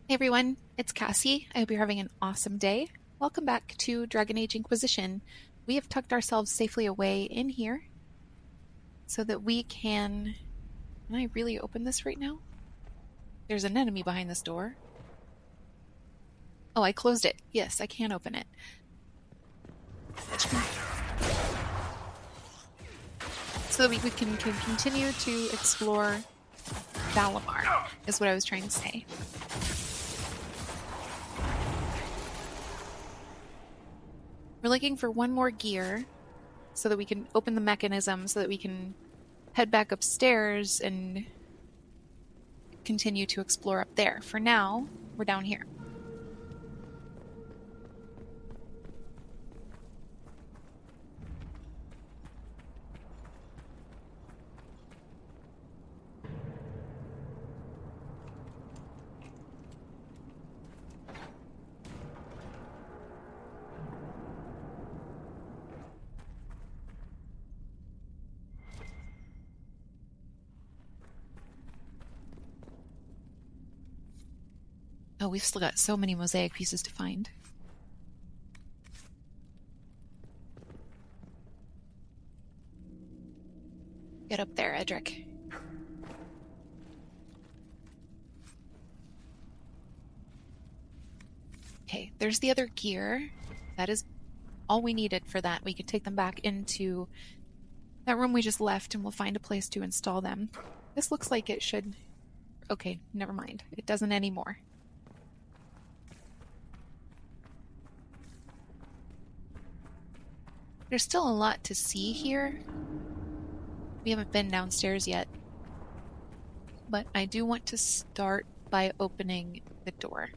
Hey everyone, it's Cassie. I hope you're having an awesome day. Welcome back to Dragon Age Inquisition. We have tucked ourselves safely away in here so that we can... Can I really open this right now? There's an enemy behind this door. Oh, I closed it. Yes, I can open it. So that we can continue to explore Valammar, is what I was trying to say. We're looking for one more gear so that we can open the mechanism so that we can head back upstairs and continue to explore up there. For now, we're down here. Oh, we've still got so many mosaic pieces to find. Get up there, Edric. Okay, there's the other gear. That is all we needed for that. We could take them back into that room we just left and we'll find a place to install them. This looks like it should... Okay, never mind. It doesn't anymore. There's still a lot to see here. We haven't been downstairs yet. But I do want to start by opening the door.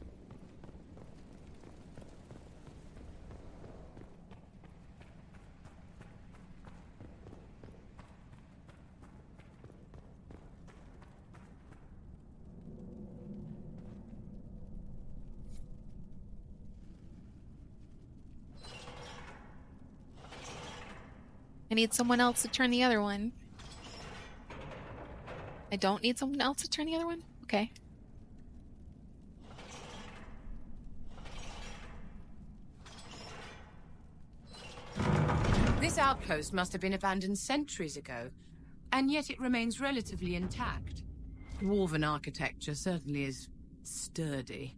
I need someone else to turn the other one. I don't need someone else to turn the other one? Okay. This outpost must have been abandoned centuries ago, and yet it remains relatively intact. Dwarven architecture certainly is sturdy.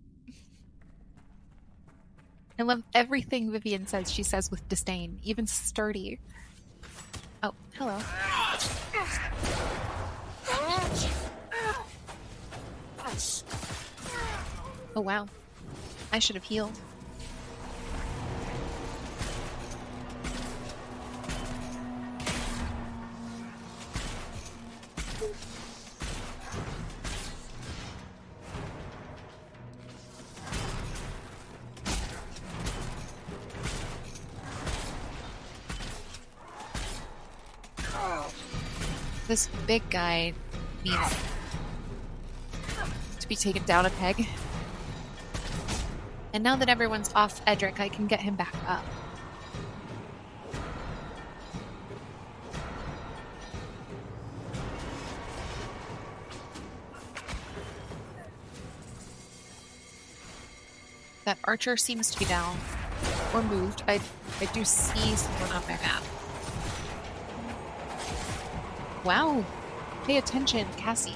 I love everything Vivienne says. She says with disdain, even sturdy. Oh, hello. Oh, wow. I should have healed. This big guy needs to be taken down a peg. And now that everyone's off Edric, I can get him back up. That archer seems to be down or moved. I do see someone on my map. Wow. Pay attention, Cassie.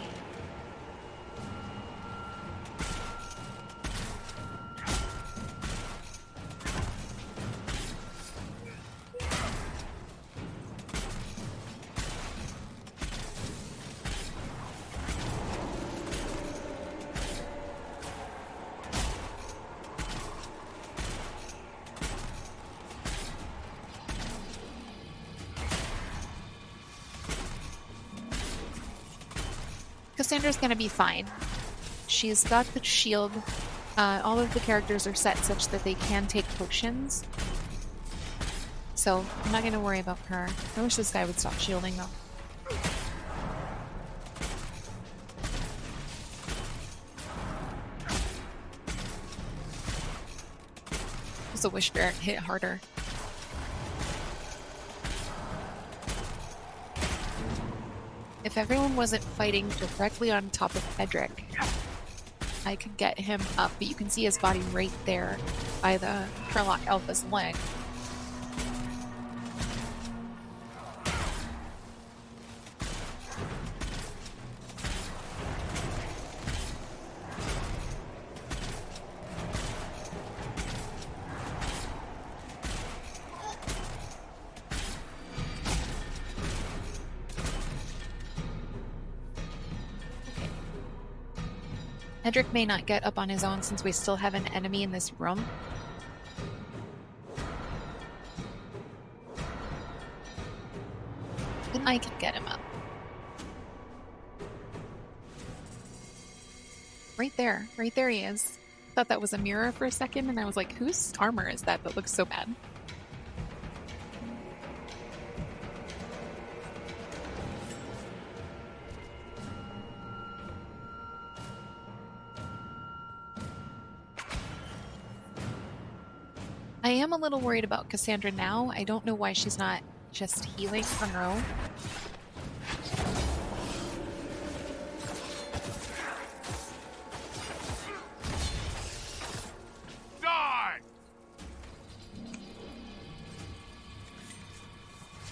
Cassandra's gonna be fine. She's got the shield. All of the characters are set such that they can take potions. So, I'm not gonna worry about her. I wish this guy would stop shielding though. Also wish Barrett hit harder. If everyone wasn't fighting directly on top of Edric, I could get him up, but you can see his body right there by the Sherlock Alpha's leg. Edric may not get up on his own since we still have an enemy in this room. Then I can get him up. Right there he is. Thought that was a mirror for a second, and I was like, whose armor is that looks so bad? I am a little worried about Cassandra now. I don't know why she's not just healing on her own. Die!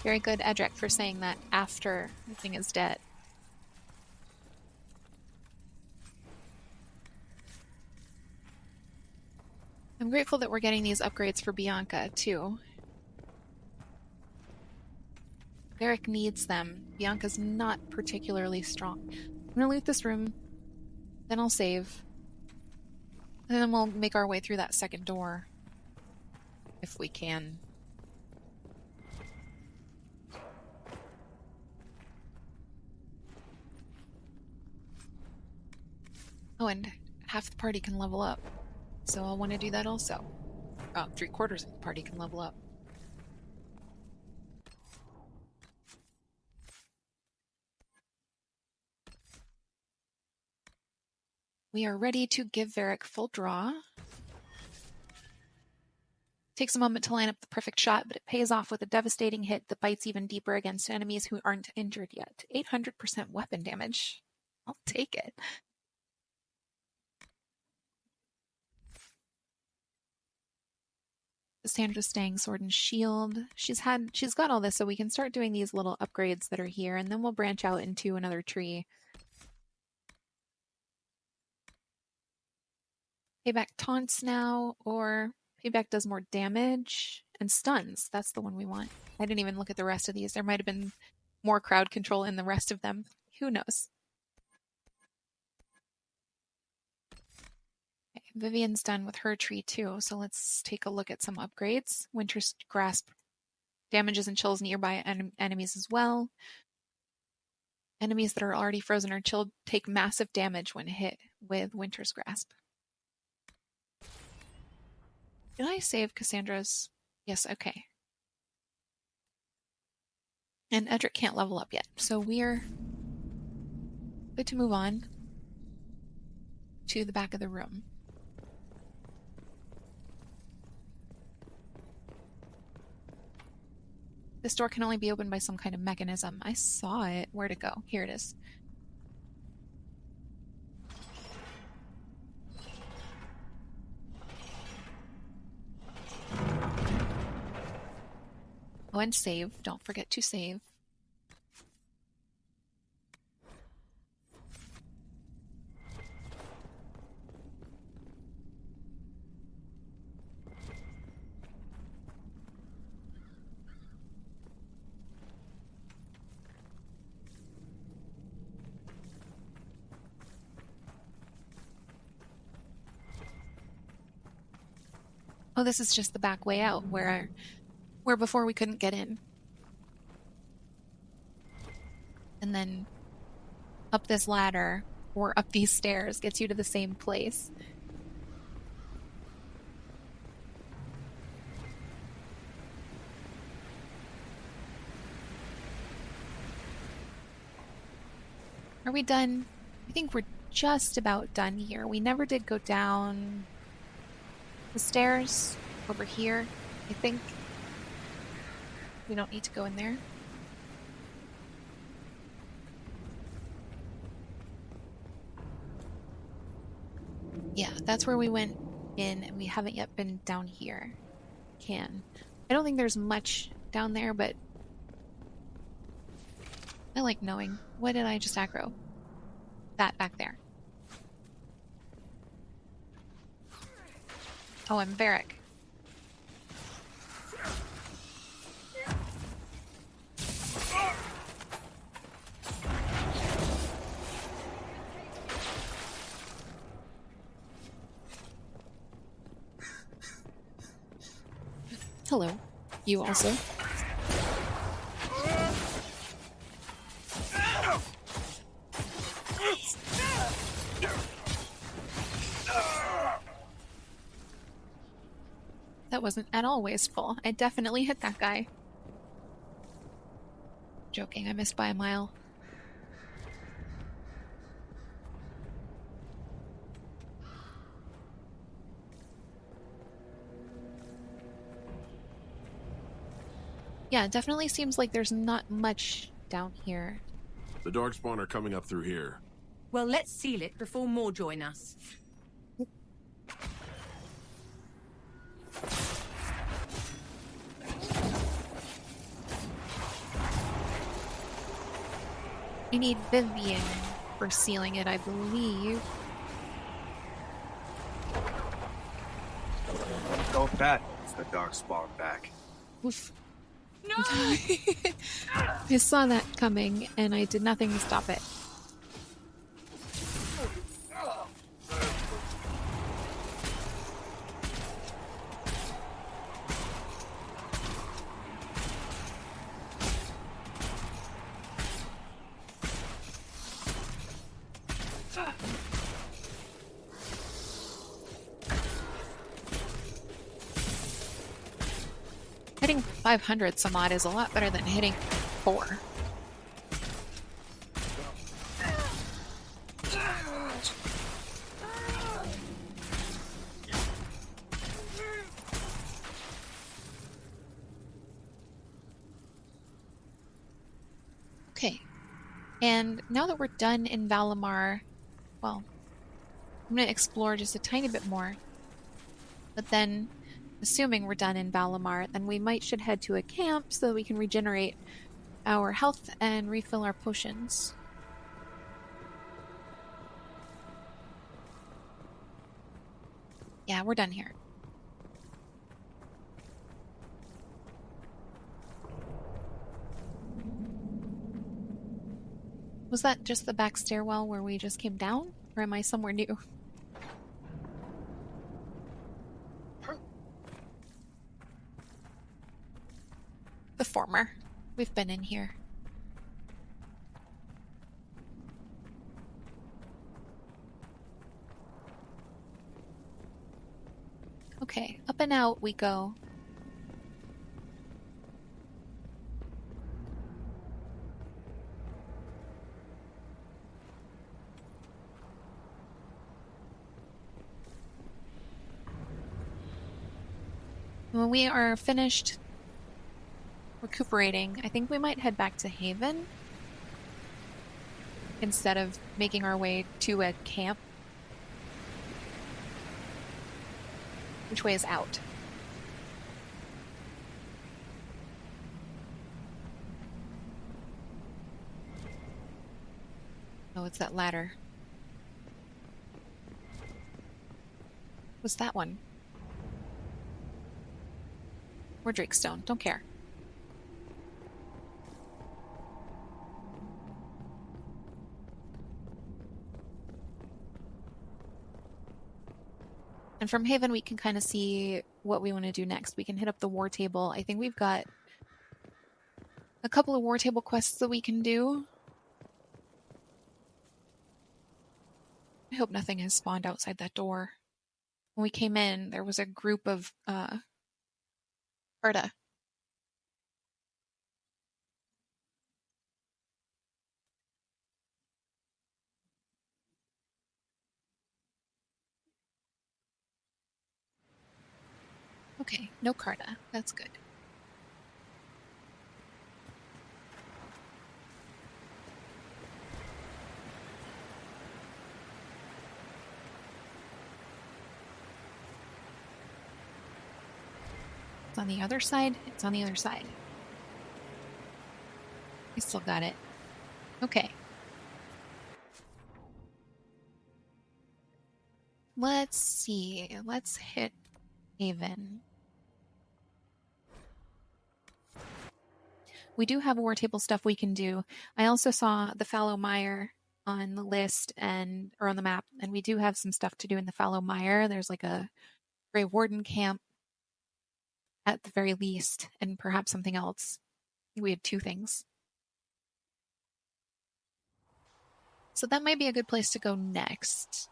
Very good, Edric, for saying that after the thing is dead. I'm grateful that we're getting these upgrades for Bianca, too. Varric needs them. Bianca's not particularly strong. I'm gonna loot this room, then I'll save, and then we'll make our way through that second door. If we can. Oh, and half the party can level up. So I'll want to do that also. 3/4 of the party can level up. We are ready to give Varric full draw. Takes a moment to line up the perfect shot, but it pays off with a devastating hit that bites even deeper against enemies who aren't injured yet. 800% weapon damage. I'll take it. Cassandra's staying sword and shield. She's got all this, so we can start doing these little upgrades that are here, and then we'll branch out into another tree. Payback taunts now, or payback does more damage and stuns. That's the one we want. I didn't even look at the rest of these. There might have been more crowd control in the rest of them. Who knows? Vivienne's done with her tree too, so let's take a look at some upgrades. Winter's Grasp damages and chills nearby enemies as well. Enemies that are already frozen or chilled take massive damage when hit with Winter's Grasp. Did I save Cassandra's? Yes, okay. And Edric can't level up yet, so we're good to move on to the back of the room. This door can only be opened by some kind of mechanism. I saw it. Where'd it go? Here it is. Oh, and save. Don't forget to save. Oh, this is just the back way out where before we couldn't get in. And then up this ladder or up these stairs gets you to the same place. Are we done? I think we're just about done here. We never did go down the stairs over here, I think. We don't need to go in there. Yeah, that's where we went in, and we haven't yet been down here. I don't think there's much down there, but I like knowing. What did I just aggro? That back there. Oh, I'm Varric. Hello. You also. That wasn't at all wasteful. I definitely hit that guy. Joking, I missed by a mile. Yeah, it definitely seems like there's not much down here. The darkspawn are coming up through here. Well, let's seal it before more join us. We need Vivienne for sealing it, I believe. Oh, that is the darkspawn back. Oof. No! I saw that coming, and I did nothing to stop it. Hitting 500 some odd is a lot better than hitting 4. Okay, and now that we're done in Valammar, well, I'm going to explore just a tiny bit more. But then, assuming we're done in Valammar, then we should head to a camp so that we can regenerate our health and refill our potions. Yeah, we're done here. Was that just the back stairwell where we just came down? Or am I somewhere new? The former. We've been in here. Okay, up and out we go. When we are finished recuperating, I think we might head back to Haven instead of making our way to a camp. Which way is out? Oh, it's that ladder. What's that one? Or Drakestone, don't care. And from Haven, we can kind of see what we want to do next. We can hit up the war table. I think we've got a couple of war table quests that we can do. I hope nothing has spawned outside that door. When we came in, there was a group of Arda. Okay, no Carta. That's good. It's on the other side. It's on the other side. We still got it. Okay. Let's see. Let's hit Haven. We do have war table stuff we can do. I also saw the Fallow Mire on the list or on the map, and we do have some stuff to do in the Fallow Mire. There's like a Grey Warden camp at the very least, and perhaps something else. We had 2 things. So that might be a good place to go next.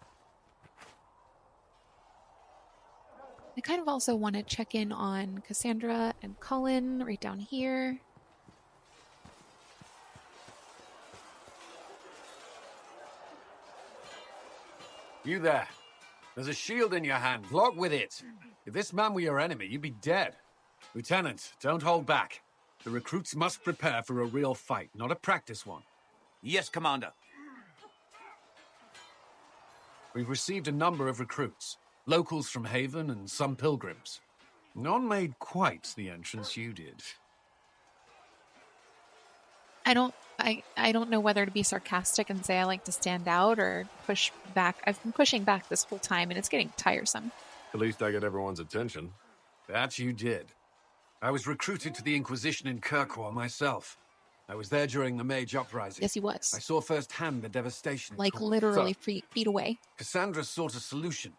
I kind of also want to check in on Cassandra and Cullen right down here. You there. There's a shield in your hand. Lock with it. If this man were your enemy, you'd be dead. Lieutenant, don't hold back. The recruits must prepare for a real fight, not a practice one. Yes, Commander. We've received a number of recruits. Locals from Haven and some pilgrims. None made quite the entrance you did. I don't know whether to be sarcastic and say I like to stand out or push back. I've been pushing back this whole time and it's getting tiresome. At least I get everyone's attention. That you did. I was recruited to the Inquisition in Kirkwall myself. I was there during the Mage Uprising. Yes, he was. I saw firsthand the devastation. Like literally feet away. Cassandra sought a solution.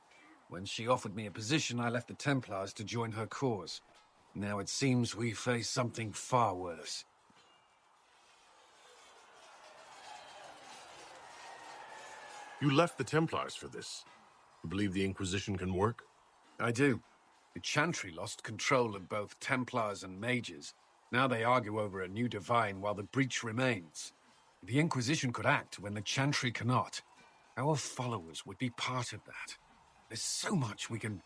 When she offered me a position, I left the Templars to join her cause. Now it seems we face something far worse. You left the Templars for this. You believe the Inquisition can work? I do. The Chantry lost control of both Templars and Mages. Now they argue over a new divine while the breach remains. The Inquisition could act when the Chantry cannot. Our followers would be part of that. There's so much we can...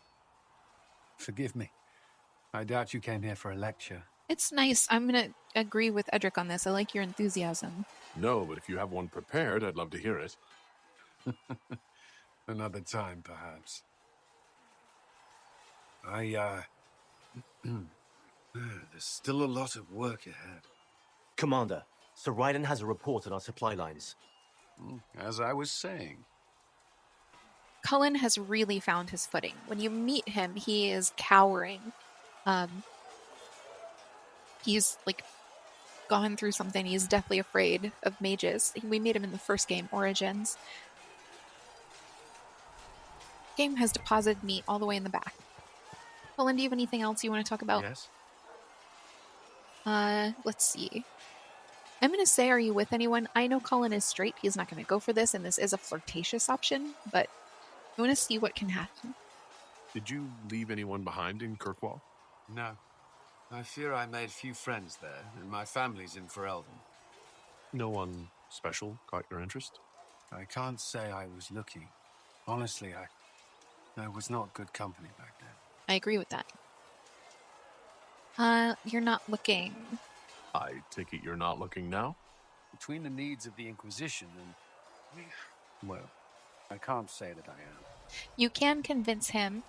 Forgive me. I doubt you came here for a lecture. It's nice. I'm going to agree with Edric on this. I like your enthusiasm. No, but if you have one prepared, I'd love to hear it. Another time, perhaps. There's still a lot of work ahead. Commander, Sir Ryden has a report on our supply lines. As I was saying. Cullen has really found his footing. When you meet him, he is cowering. He's like gone through something. He's deathly afraid of mages. We meet him in the first game, Origins. Game has deposited me all the way in the back. Cullen, do you have anything else you want to talk about? Yes. Let's see. I'm going to say, are you with anyone? I know Cullen is straight. He's not going to go for this, and this is a flirtatious option, but I want to see what can happen. Did you leave anyone behind in Kirkwall? No. I fear I made few friends there, and my family's in Ferelden. No one special caught your interest? I can't say I was looking. Honestly, I was not good company back then. I agree with that. You're not looking. I take it you're not looking now? Between the needs of the Inquisition and... Well, I can't say that I am. You can convince him.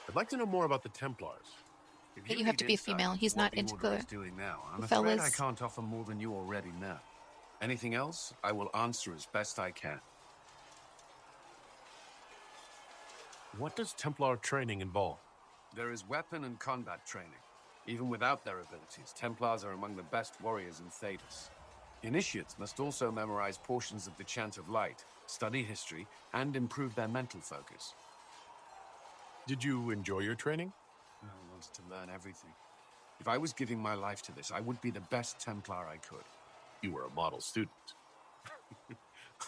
I'd like to know more about the Templars. But you have to be a female. He's not into the doing now. I'm fellas. afraid I can't offer more than you already know. Anything else, I will answer as best I can. What does Templar training involve? There is weapon and combat training. Even without their abilities, Templars are among the best warriors in Thedas. Initiates must also memorize portions of the Chant of Light, study history, and improve their mental focus. Did you enjoy your training? I wanted to learn everything. If I was giving my life to this, I would be the best Templar I could. You were a model student.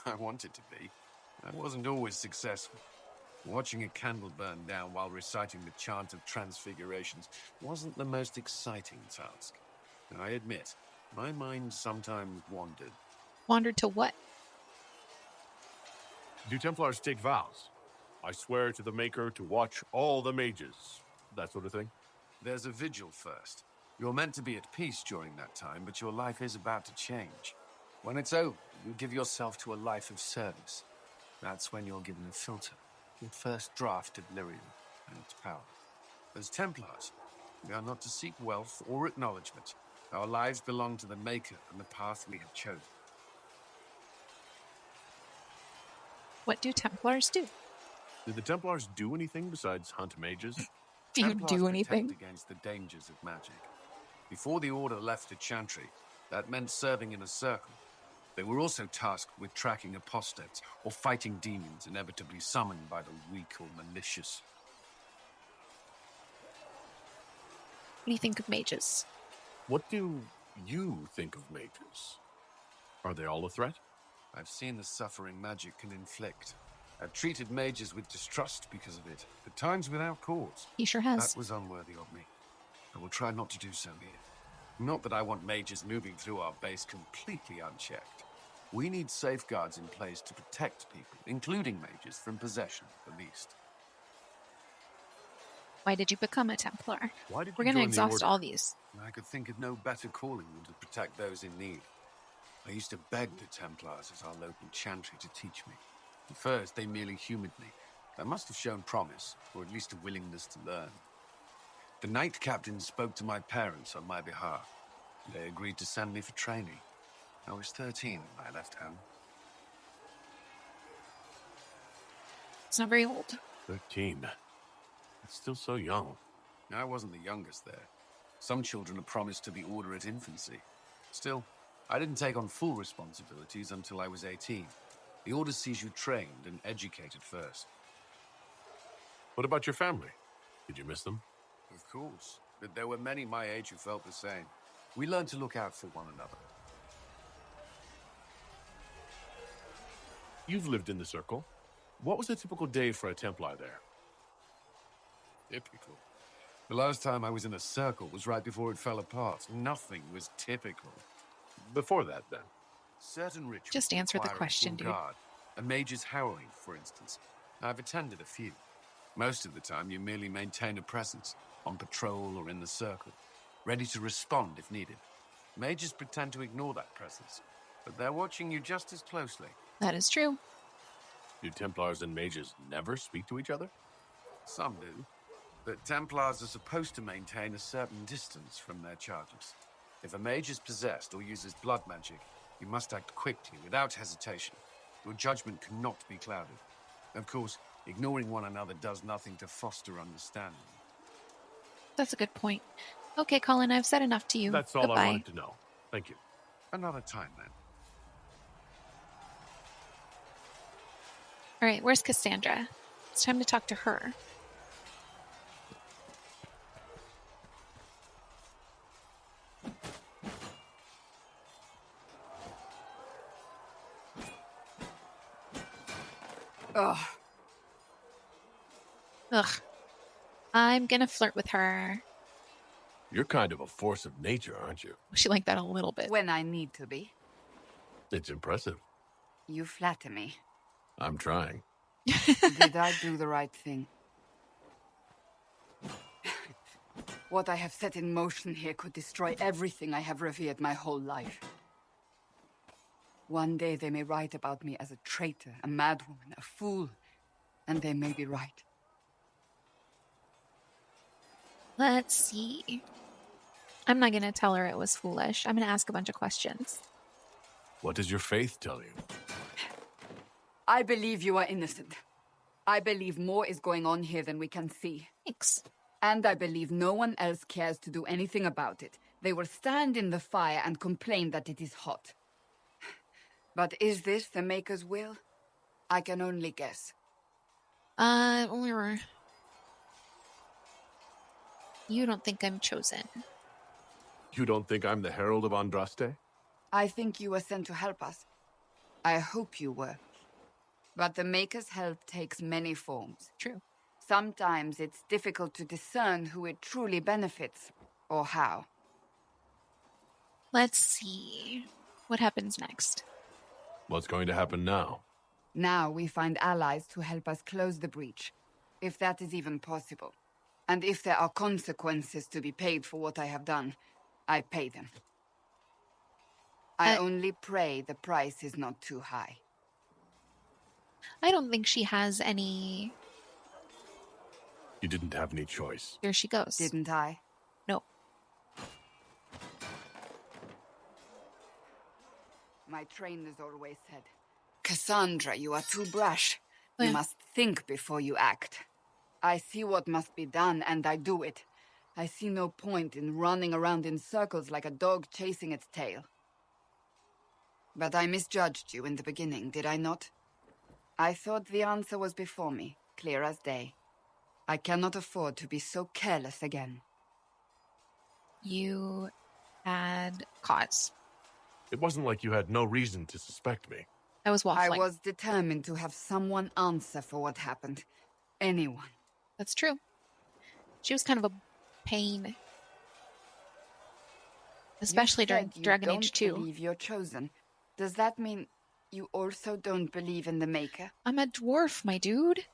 I wanted to be. I wasn't always successful. Watching a candle burn down while reciting the Chant of Transfigurations wasn't the most exciting task. I admit, my mind sometimes wandered. Wandered to what? Do Templars take vows? I swear to the Maker to watch all the mages. That sort of thing? There's a vigil first. You're meant to be at peace during that time, but your life is about to change. When it's over, you give yourself to a life of service. That's when you're given a filter. The first draft of Lyrium and its power. As Templars, we are not to seek wealth or acknowledgement. Our lives belong to the Maker and the path we have chosen. What do Templars do? Do the Templars do anything besides hunt mages? Do you Templars do anything? protect against the dangers of magic. Before the Order left the Chantry, that meant serving in a circle. They were also tasked with tracking apostates or fighting demons inevitably summoned by the weak or malicious. What do you think of mages? What do you think of mages? Are they all a threat? I've seen the suffering magic can inflict. I've treated mages with distrust because of it, at times without cause. He sure has. That was unworthy of me. I will try not to do so here. Not that I want mages moving through our base completely unchecked. We need safeguards in place to protect people, including mages, from possession, at least. Why did you become a Templar? Why did We're you going to join the exhaust Order? all these. I could think of no better calling than to protect those in need. I used to beg the Templars as our local chantry to teach me. At first, they merely humored me. I must have shown promise, or at least a willingness to learn. The Knight Captain spoke to my parents on my behalf. They agreed to send me for training. I was 13 when I left home. It's not very old. 13. That's still so young. I wasn't the youngest there. Some children are promised to the Order at infancy. Still, I didn't take on full responsibilities until I was 18. The Order sees you trained and educated first. What about your family? Did you miss them? Of course, but there were many my age who felt the same. We learned to look out for one another. You've lived in the Circle. What was a typical day for a Templar there? Typical. The last time I was in a circle was right before it fell apart. Nothing was typical. Before that, then? Certain rituals Just answer the require a question, full dude. guard. A mage's harrowing, for instance. I've attended a few. Most of the time, you merely maintain a presence, on patrol or in the circle, ready to respond if needed. Mages pretend to ignore that presence, but they're watching you just as closely. That is true. Do Templars and mages never speak to each other? Some do, but Templars are supposed to maintain a certain distance from their charges. If a mage is possessed or uses blood magic, you must act quickly, without hesitation. Your judgment cannot be clouded. Of course, ignoring one another does nothing to foster understanding. That's a good point. Okay, Cullen, I've said enough to you. That's all Goodbye. I wanted to know. Thank you. Another time, then. All right, where's Cassandra? It's time to talk to her. Ugh. Ugh. I'm gonna flirt with her. You're kind of a force of nature, aren't you? She liked that a little bit. When I need to be. It's impressive. You flatter me. I'm trying. Did I do the right thing? What I have set in motion here could destroy everything I have revered my whole life. One day they may write about me as a traitor, a madwoman, a fool, and they may be right. Let's see. I'm not gonna tell her it was foolish. I'm gonna ask a bunch of questions. What does your faith tell you? I believe you are innocent. I believe more is going on here than we can see. Thanks. And I believe no one else cares to do anything about it. They will stand in the fire and complain that it is hot. But is this the Maker's will? I can only guess. You don't think I'm chosen? You don't think I'm the Herald of Andraste? I think you were sent to help us. I hope you were. But the Maker's help takes many forms. True. Sometimes it's difficult to discern who it truly benefits, or how. Let's see. What happens next? What's going to happen now? Now we find allies to help us close the breach, if that is even possible. And if there are consequences to be paid for what I have done, I pay them. I only pray the price is not too high. I don't think she has any You didn't have any choice. Here she goes. Didn't I? No. My trainers always said, Cassandra, you are too brash. Oh, You yeah. must think before you act. I see what must be done, and I do it. I see no point in running around in circles like a dog chasing its tail. But I misjudged you in the beginning, did I not? I thought the answer was before me, clear as day. I cannot afford to be so careless again. You had cause. It wasn't like you had no reason to suspect me. I was waffling. I was determined to have someone answer for what happened. Anyone. That's true. She was kind of a pain. Especially during Dragon Age 2. You don't believe you're chosen. Does that mean you also don't believe in the Maker? I'm a dwarf, my dude.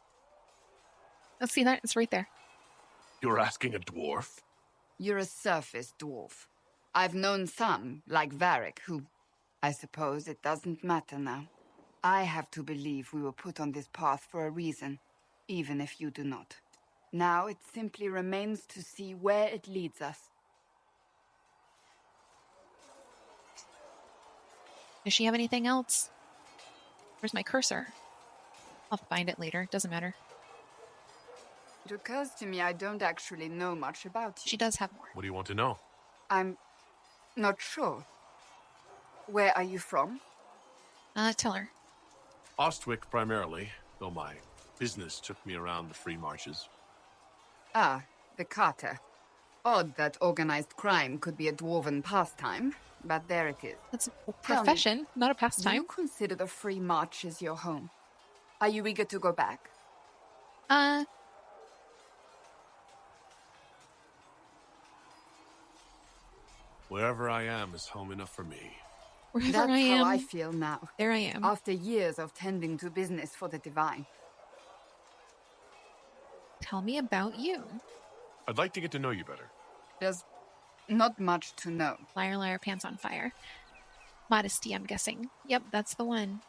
Let's see that. It's right there. You're asking a dwarf? You're a surface dwarf. I've known some, like Varric, who... I suppose it doesn't matter now. I have to believe we were put on this path for a reason, even if you do not. Now it simply remains to see where it leads us. Does she have anything else? Where's my cursor? I'll find it later. Doesn't matter. It occurs to me I don't actually know much about you. She does have more. What do you want to know? I'm not sure. Where are you from? Tell her. Ostwick primarily, though my business took me around the free marches. Ah, the Carter. Odd that organized crime could be a dwarven pastime, but there it is. That's a Tell me, profession, not a Do pastime. you consider the free marches your home? Are you eager to go back? Wherever I am is home enough for me. Wherever That's I am, how I feel now, there I am. after years of tending to business for the divine. Tell me about you. I'd like to get to know you better. There's not much to know. Liar, liar, pants on fire. Modesty, I'm guessing. Yep, that's the one.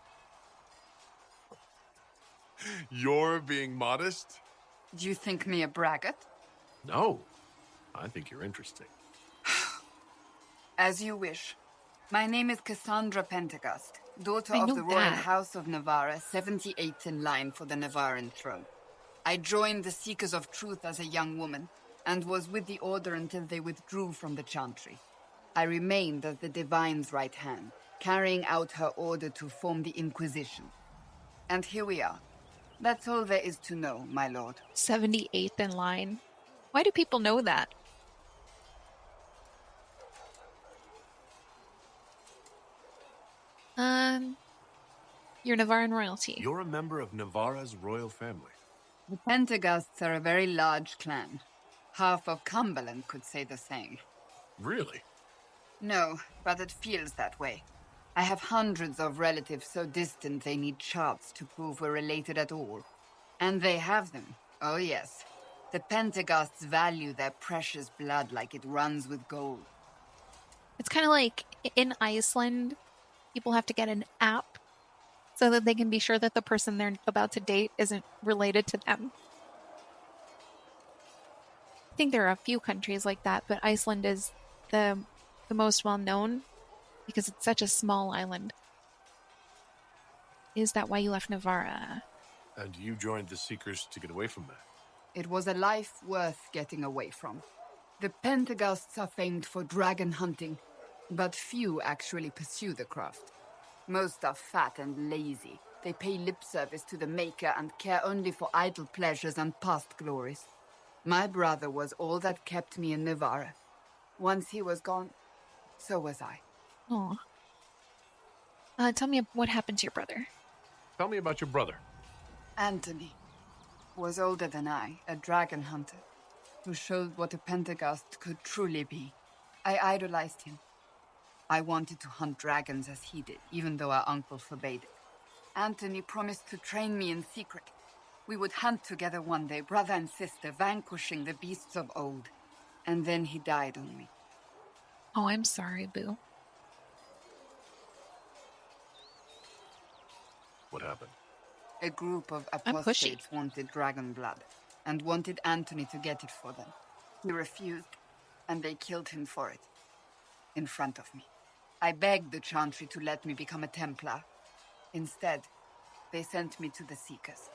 You're being modest? Do you think me a braggart? No. I think you're interesting. As you wish. My name is Cassandra Pentecost, daughter I of know the Royal that. House of Navarra, 78th in line for the Navarran throne. I joined the Seekers of Truth as a young woman, and was with the Order until they withdrew from the Chantry. I remained as the Divine's right hand, carrying out her order to form the Inquisition. And here we are. That's all there is to know, my lord. 78th in line. Why do people know that? You're Navarran royalty. You're a member of Navarra's royal family. The Pentecosts are a very large clan. Half of Cumberland could say the same. Really? No, but it feels that way. I have hundreds of relatives so distant they need charts to prove we're related at all. And they have them. Oh yes. The Pentecosts value their precious blood like it runs with gold. It's kind of like in Iceland, people have to get an app so that they can be sure that the person they're about to date isn't related to them. I think there are a few countries like that, but Iceland is the most well known because it's such a small island. Is that why you left Navarra? And you joined the Seekers to get away from that? It was a life worth getting away from. The Pentecosts are famed for dragon hunting, but few actually pursue the craft. Most are fat and lazy. They pay lip service to the Maker and care only for idle pleasures and past glories. My brother was all that kept me in Navarra. Once he was gone, so was I. Aw. Tell me what happened to your brother. Tell me about your brother. Anthony was older than I, a dragon hunter, who showed what a Pentecost could truly be. I idolized him. I wanted to hunt dragons as he did, even though our uncle forbade it. Anthony promised to train me in secret. We would hunt together one day, brother and sister, vanquishing the beasts of old. And then he died on me. Oh, I'm sorry, Boo. What happened? A group of I'm pushy. apostates wanted dragon blood. and wanted Anthony to get it for them. He refused, and they killed him for it. In front of me. I begged the Chantry to let me become a Templar. Instead, they sent me to the Seekers.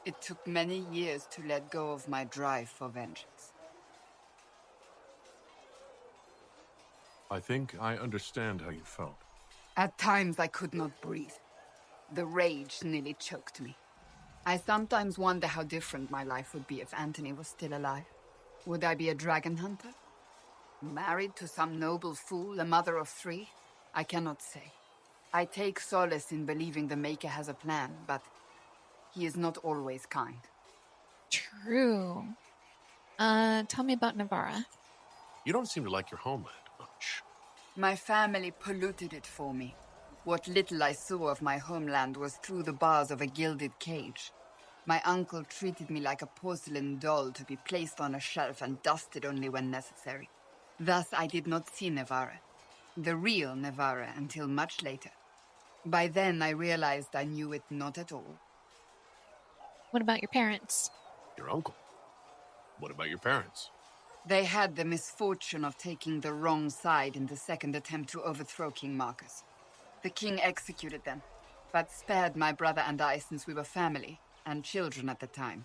It took many years to let go of my drive for vengeance. I think I understand how you felt. At times I could not breathe. The rage nearly choked me. I sometimes wonder how different my life would be if Anthony was still alive. Would I be a dragon hunter? Married to some noble fool, a mother of 3? I cannot say. I take solace in believing the Maker has a plan, but he is not always kind. True. Tell me about Navarra. You don't seem to like your homeland much. My family polluted it for me. What little I saw of my homeland was through the bars of a gilded cage. My uncle treated me like a porcelain doll to be placed on a shelf and dusted only when necessary. Thus I did not see Navarra, the real Navarra, until much later. By then I realized I knew it not at all. What about your parents? Your uncle. What about your parents? They had the misfortune of taking the wrong side in the second attempt to overthrow King Marcus. The king executed them, but spared my brother and I since we were family, and children at the time.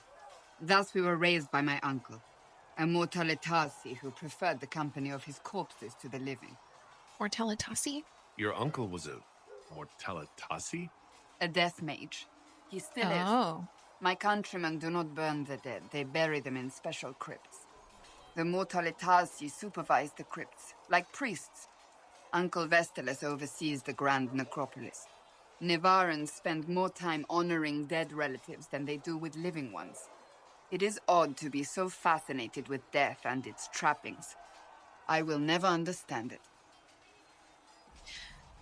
Thus we were raised by my uncle, a Mortalitasi who preferred the company of his corpses to the living. Mortalitasi? Your uncle was a Mortalitasi? A death mage. He still is. Oh. My countrymen do not burn the dead, they bury them in special crypts. The Mortalitasi supervise the crypts, like priests. Uncle Vestalis oversees the grand necropolis. Nevarans spend more time honoring dead relatives than they do with living ones. It is odd to be so fascinated with death and its trappings. I will never understand it.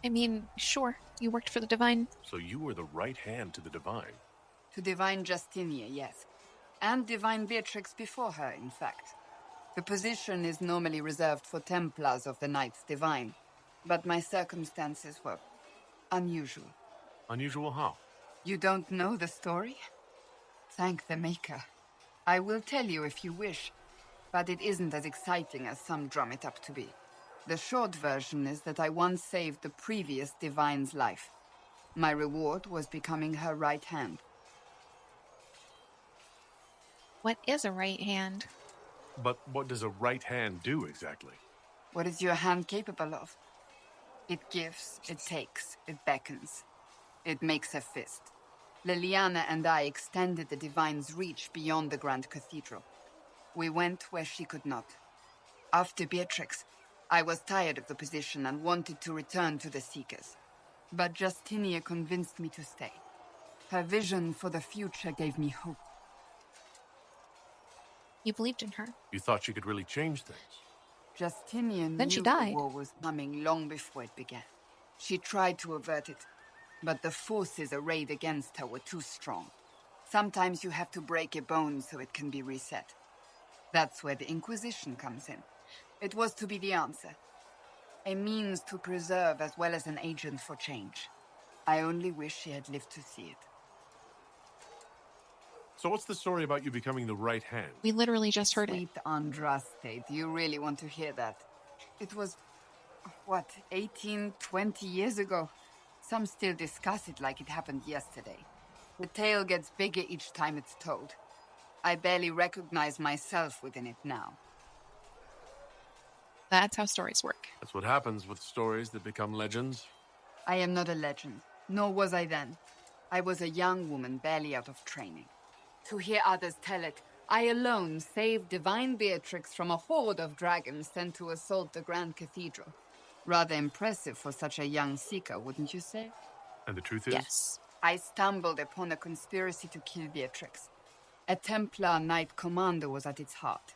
I mean, sure, you worked for the Divine. So you were the right hand to the Divine. To Divine Justinia, yes. And Divine Beatrix before her, in fact. The position is normally reserved for Templars of the Knights Divine, but my circumstances were unusual. Unusual how? You don't know the story? Thank the Maker. I will tell you if you wish, but it isn't as exciting as some drum it up to be. The short version is that I once saved the previous Divine's life. My reward was becoming her right hand. What is a right hand? But what does a right hand do exactly? What is your hand capable of? It gives, it takes, it beckons. It makes a fist. Liliana and I extended the Divine's reach beyond the Grand Cathedral. We went where she could not. After Beatrix, I was tired of the position and wanted to return to the Seekers. But Justinia convinced me to stay. Her vision for the future gave me hope. You believed in her. You thought she could really change things. Justinian Then she knew died. the war was coming long before it began. She tried to avert it, but the forces arrayed against her were too strong. Sometimes you have to break a bone so it can be reset. That's where the Inquisition comes in. It was to be the answer. A means to preserve as well as an agent for change. I only wish she had lived to see it. So what's the story about you becoming the right hand? We literally just heard it. Sweet Andraste, do you really want to hear that? It was, 18, 20 years ago? Some still discuss it like it happened yesterday. The tale gets bigger each time it's told. I barely recognize myself within it now. That's how stories work. That's what happens with stories that become legends. I am not a legend, nor was I then. I was a young woman barely out of training. To hear others tell it, I alone saved Divine Beatrix from a horde of dragons sent to assault the Grand Cathedral. Rather impressive for such a young seeker, wouldn't you say? And the truth is? Yes. I stumbled upon a conspiracy to kill Beatrix. A Templar Knight Commander was at its heart.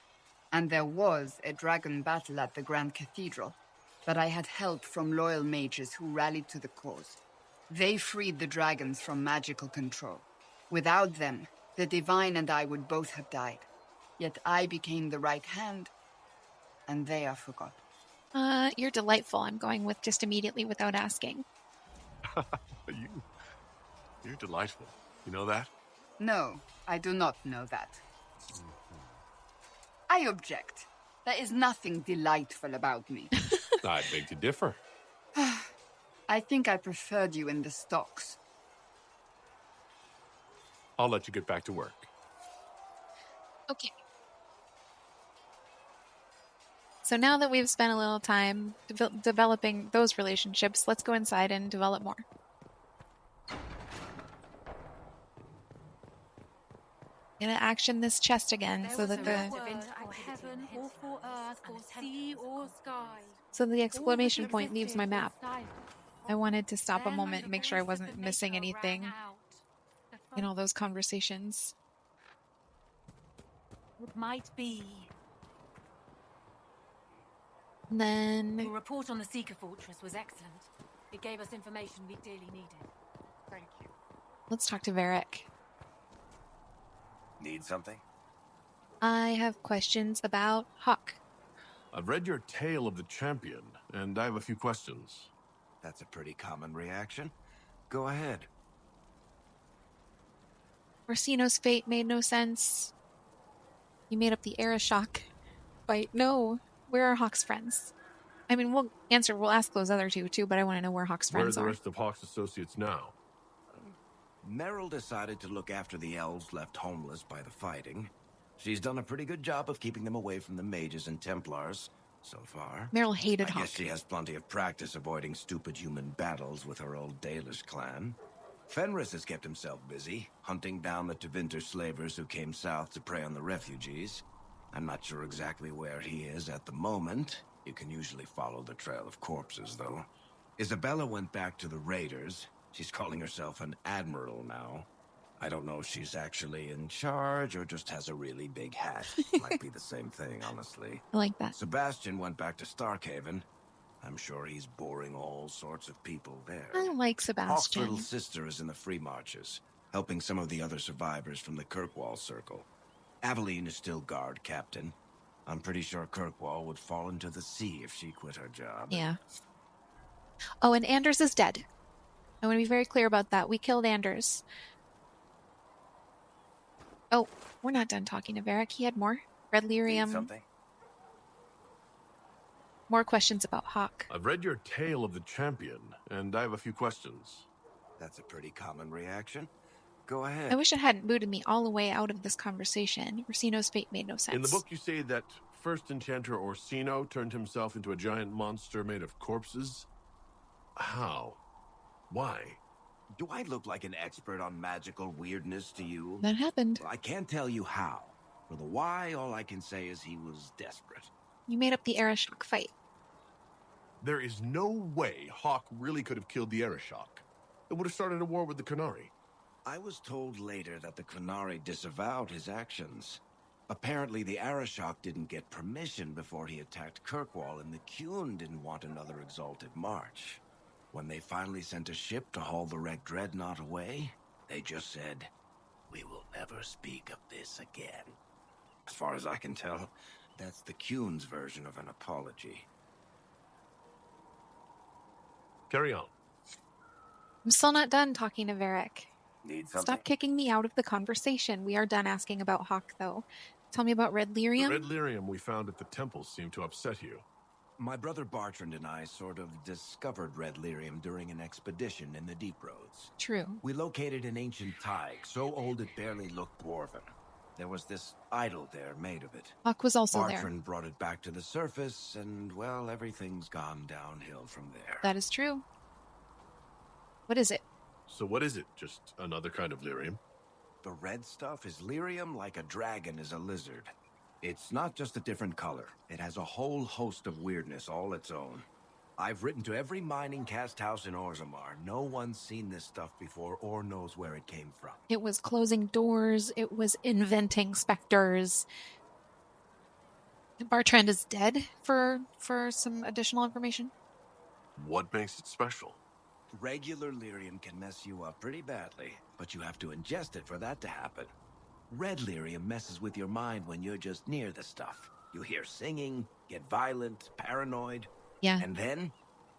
And there was a dragon battle at the Grand Cathedral. But I had help from loyal mages who rallied to the cause. They freed the dragons from magical control. Without them, the Divine and I would both have died. Yet I became the right hand, and they are forgotten. You're delightful. I'm going with just immediately without asking. You're delightful. You know that? No, I do not know that. I object. There is nothing delightful about me. I beg to differ. I think I preferred you in the stocks. I'll let you get back to work. Okay. So now that we've spent a little time developing those relationships, let's go inside and develop more. Gonna action this chest again so that the exclamation point leaves my map. I wanted to stop a moment and make sure I wasn't missing anything in all those conversations. What might be. And then Your report on the Seeker Fortress was excellent. It gave us information we dearly needed. Thank you. let's talk to Varric. Need something? I have questions about Hawk. I've read your Tale of the Champion, and I have a few questions. That's a pretty common reaction. Go ahead. Orsino's fate made no sense. You made up the Arashock fight. No, where are Hawk's friends? I mean, we'll ask those other two too, but I want to know where Hawk's Where are friends the are. rest of Hawk's associates now? Meryl decided to look after the elves left homeless by the fighting. She's done a pretty good job of keeping them away from the mages and Templars, so far. Meryl hated I Hawk. guess she has plenty of practice avoiding stupid human battles with her old Dalish clan. Fenris has kept himself busy, hunting down the Tevinter slavers who came south to prey on the refugees. I'm not sure exactly where he is at the moment. You can usually follow the trail of corpses, though. Isabella went back to the raiders. She's calling herself an admiral now. I don't know if she's actually in charge or just has a really big hat. Might be the same thing, honestly. I like that. Sebastian went back to Starkhaven. I'm sure he's boring all sorts of people there. I like Hawk's Sebastian. little sister is in the Free Marches, helping some of the other survivors from the Kirkwall Circle. Aveline is still guard captain. I'm pretty sure Kirkwall would fall into the sea if she quit her job. Yeah. Oh, and Anders is dead. I want to be very clear about that. We killed Anders. Oh, we're not done talking to Varric. He had more. Red Need Lyrium. something? More questions about Hawk. I've read your Tale of the Champion, and I have a few questions. That's a pretty common reaction. Go ahead. I wish it hadn't booted me all the way out of this conversation. Orsino's fate made no sense. In the book, you say that first enchanter Orsino turned himself into a giant monster made of corpses. How? Why? Do I look like an expert on magical weirdness to you? That happened. I can't tell you how. For the why, all I can say is he was desperate. You made up the Arashock fight. There is no way Hawk really could have killed the Arashock. It would have started a war with the Qunari. I was told later that the Qunari disavowed his actions. Apparently, the Arashock didn't get permission before he attacked Kirkwall, and the Qun didn't want another exalted march. When they finally sent a ship to haul the wrecked dreadnought away, they just said, "We will never speak of this again." As far as I can tell, that's the Qun's version of an apology. Carry on. I'm still not done talking to Varric. Need something? Stop kicking me out of the conversation. We are done asking about Hawk, though. Tell me about Red Lyrium. The red lyrium we found at the temple seemed to upset you. My brother Bartrand and I sort of discovered Red Lyrium during an expedition in the Deep Roads. True. We located an ancient thaig, so old it barely looked dwarven. There was this idol there made of it. Hawk was also there. Bartrand brought it back to the surface, and, well, everything's gone downhill from there. That is true. What is it? So what is it? Just another kind of lyrium? The red stuff is lyrium like a dragon is a lizard. It's not just a different color. It has a whole host of weirdness all its own. I've written to every mining cast house in Orzammar. No one's seen this stuff before or knows where it came from. It was closing doors. It was inventing specters. Bartrand is dead for some additional information. What makes it special? Regular lyrium can mess you up pretty badly, but you have to ingest it for that to happen. Red lyrium messes with your mind when you're just near the stuff. You hear singing, get violent, paranoid, Yeah. and then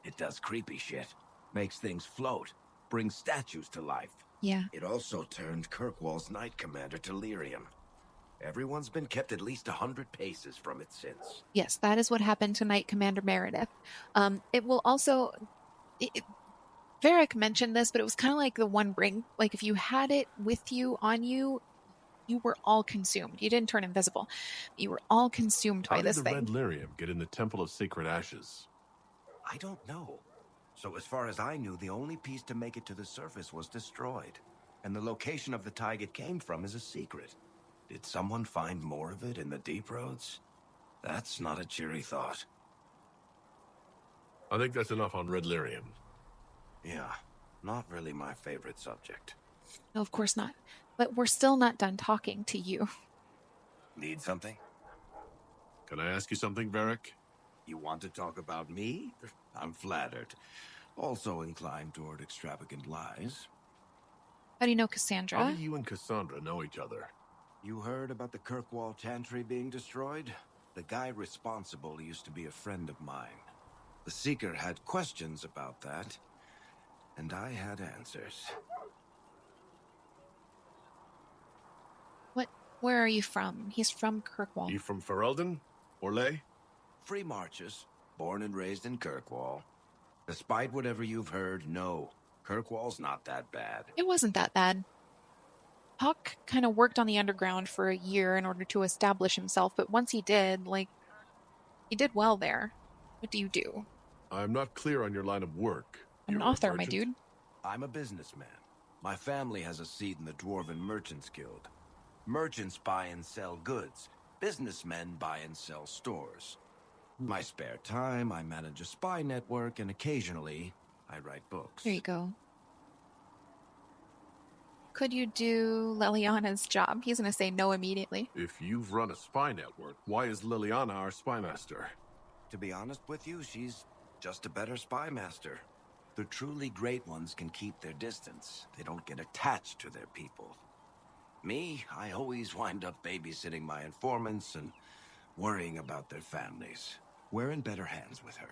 it does creepy shit. Makes things float, brings statues to life. Yeah. It also turned Kirkwall's Knight Commander to lyrium. Everyone's been kept at least 100 paces from it since. Yes, that is what happened tonight, Commander Meredith. It will also... Varric mentioned this, but it was kind of like the One Ring. Like, if you had it with you, on you, you were all consumed. You didn't turn invisible. You were all consumed by How did this the thing. red lyrium get in the Temple of Sacred Ashes? I don't know. So as far as I knew, the only piece to make it to the surface was destroyed. And the location of the tide it came from is a secret. Did someone find more of it in the deep roads? That's not a cheery thought. I think that's enough on red lyrium. Yeah, not really my favorite subject. No, of course not. But we're still not done talking to you. Need something? Can I ask you something, Varric? You want to talk about me? I'm flattered. Also inclined toward extravagant lies. How do you know How Cassandra? do you and Cassandra know each other? You heard about the Kirkwall Chantry being destroyed? The guy responsible used to be a friend of mine. The Seeker had questions about that, and I had answers. Where are you from? He's from Kirkwall. You from Ferelden? Orlais? Free marches, born and raised in Kirkwall. Despite whatever you've heard, no, Kirkwall's not that bad. It wasn't that bad. Puck kind of worked on the underground for a year in order to establish himself, but once he did, he did well there. What do you do? I'm not clear on your line of work. I'm an You're a author, my merchant? dude. I'm a businessman. My family has a seat in the Dwarven Merchants Guild. Merchants buy and sell goods. Businessmen buy and sell stores. In my spare time, I manage a spy network, and occasionally, I write books. There you go. Could you do Leliana's job? He's going to say no immediately. If you've run a spy network, why is Liliana our spy master? To be honest with you, she's just a better spy master. The truly great ones can keep their distance. They don't get attached to their people. Me, I always wind up babysitting my informants and worrying about their families. We're in better hands with her.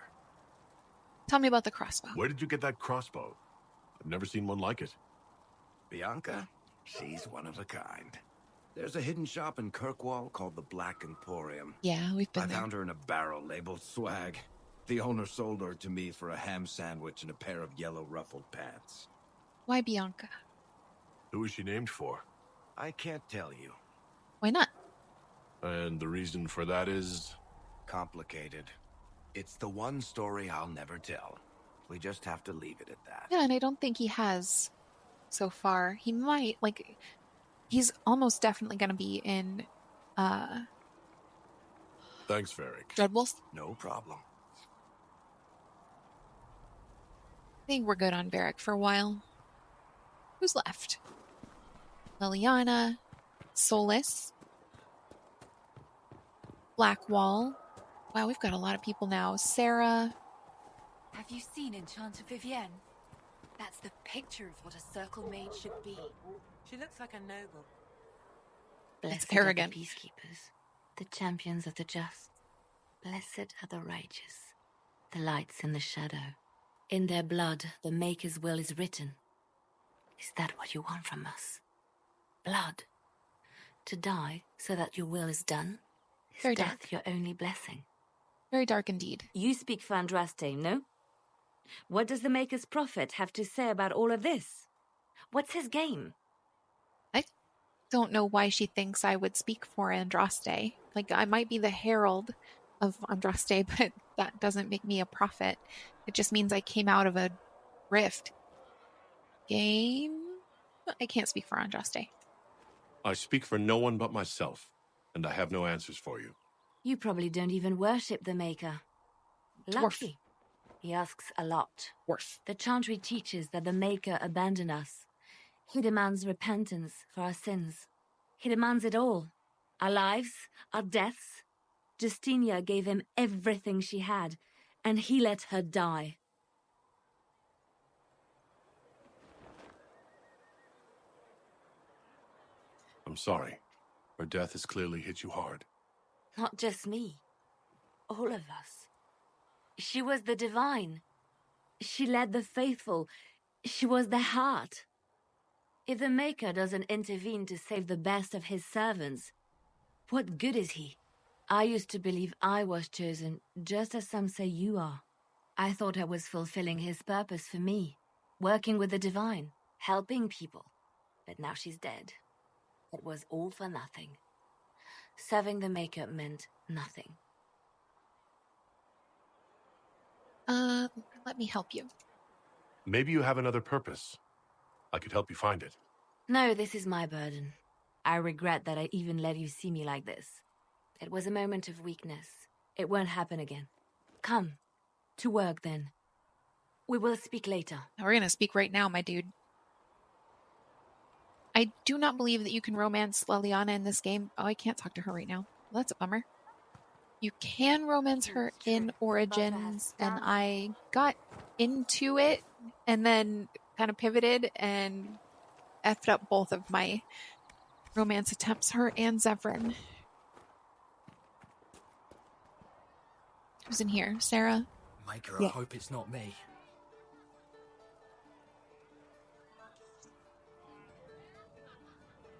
Tell me about the crossbow. Where did you get that crossbow? I've never seen one like it. Bianca, she's one of a kind. There's a hidden shop in Kirkwall called the Black Emporium. Yeah, we've been I there. found her in a barrel labeled swag. The owner sold her to me for a ham sandwich and a pair of yellow ruffled pants. Why Bianca? Who is she named for? I can't tell you. Why not? And the reason for that is... Complicated. It's the one story I'll never tell. We just have to leave it at that. Yeah, and I don't think he has so far. He might, he's almost definitely going to be in, Thanks, Varric. Dreadwolves. No problem. I think we're good on Varric for a while. Who's left? Liliana, Solus, Blackwall. Wow, we've got a lot of people now. Sera. Have you seen Enchanter Vivienne? That's the picture of what a circle maid should be. She looks like a noble. It's Blessed are the arrogant. peacekeepers, the champions of the just. Blessed are the righteous, the lights in the shadow. In their blood, the Maker's will is written. Is that what you want from us? Blood? To die so that your will is done? Is Very death dark. your only blessing? Very dark indeed. You speak for Andraste, no? What does the Maker's prophet have to say about all of this? What's his game? I don't know why she thinks I would speak for Andraste. I might be the herald of Andraste, but that doesn't make me a prophet. It just means I came out of a rift. Game? I can't speak for Andraste. I speak for no one but myself, and I have no answers for you. You probably don't even worship the Maker. Dwarf. Lucky. He asks a lot. Dwarf. The Chantry teaches that the Maker abandoned us. He demands repentance for our sins. He demands it all. Our lives, our deaths. Justinia gave him everything she had, and he let her die. I'm sorry. Her death has clearly hit you hard. Not just me. All of us. She was the divine. She led the faithful. She was their heart. If the Maker doesn't intervene to save the best of his servants, What good is he? I used to believe I was chosen, just as some say you are. I thought I was fulfilling his purpose for me, working with the divine, helping people. But now she's dead. It was all for nothing. Serving the Maker meant nothing. Let me help you. Maybe you have another purpose. I could help you find it. No, this is my burden. I regret that I even let you see me like this. It was a moment of weakness. It won't happen again. Come. To work, then. We will speak later. We're gonna speak right now, my dude. I do not believe that you can romance Leliana in this game. Oh, I can't talk to her right now. Well, that's a bummer. You can romance her in Origins, and I got into it and then kind of pivoted and effed up both of my romance attempts, her and Zevran. Who's in here? Sera? Maker, I hope it's not me.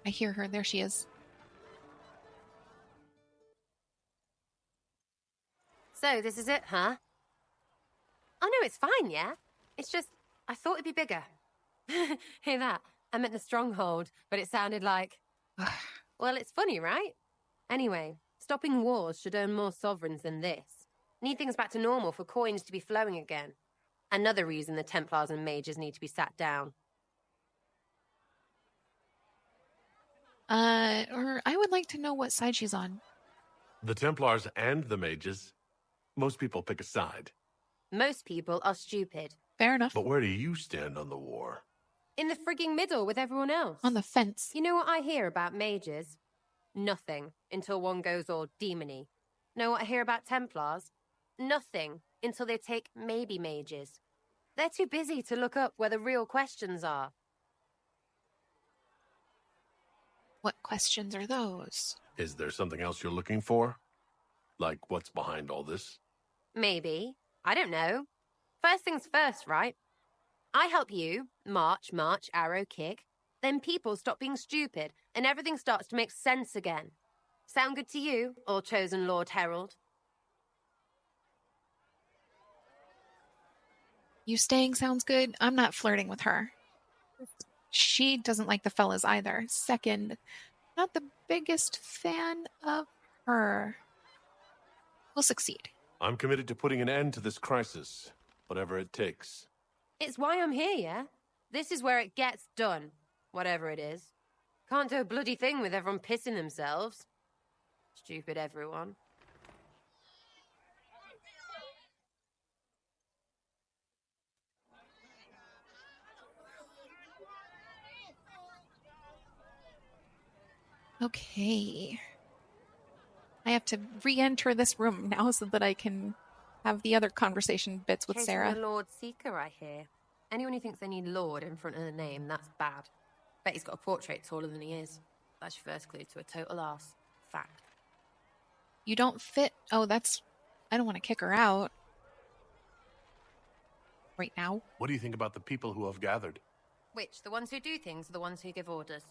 I hear her. There she is. So, this is it, huh? Oh, no, it's fine, yeah? It's just, I thought it'd be bigger. Hear that? I meant the stronghold, but it sounded like... Well, it's funny, right? Anyway, stopping wars should earn more sovereigns than this. Need things back to normal for coins to be flowing again. Another reason the Templars and mages need to be sat down. Or I would like to know what side she's on. The Templars and the mages. Most people pick a side. Most people are stupid. Fair enough. But where do you stand on the war? In the frigging middle with everyone else. On the fence. You know what I hear about mages? Nothing, until one goes all demony. Know what I hear about Templars? Nothing, until they take maybe mages. They're too busy to look up where the real questions are. What questions are those? Is there something else you're looking for? Like what's behind all this? Maybe. I don't know. First things first, right? I help you, march, arrow, kick. Then people stop being stupid, and everything starts to make sense again. Sound good to you, all chosen Lord Herald? You staying sounds good. I'm not flirting with her. She doesn't like the fellas either. Second, not the biggest fan of her. We'll succeed. I'm committed to putting an end to this crisis, whatever it takes. It's why I'm here, yeah? This is where it gets done, whatever it is. Can't do a bloody thing with everyone pissing themselves. Stupid everyone. Okay. I have to re-enter this room now so that I can have the other conversation bits with Sera. The Lord Seeker, I hear. Anyone who thinks they need Lord in front of the name, that's bad. Bet he's got a portrait taller than he is. That's your first clue to a total arse. Fact. You don't fit. Oh, that's... I don't want to kick her out. Right now. What do you think about the people who have gathered? Which, the ones who do things or the ones who give orders?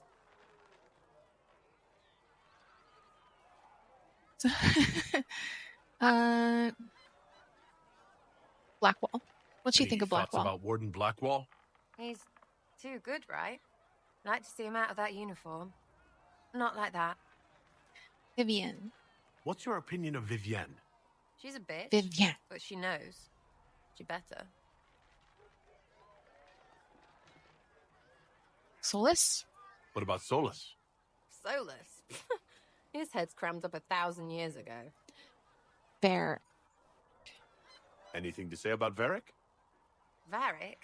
Blackwall. What'd she think of Blackwall? Thoughts about Warden Blackwall? He's too good, right? Like to see him out of that uniform. Not like that. Vivienne. What's your opinion of Vivienne? She's a bitch. Vivienne. But she knows. She better. Solus? What about Solus? Solus? His head's crammed up 1,000 years ago. Fair. Anything to say about Varric? Varric?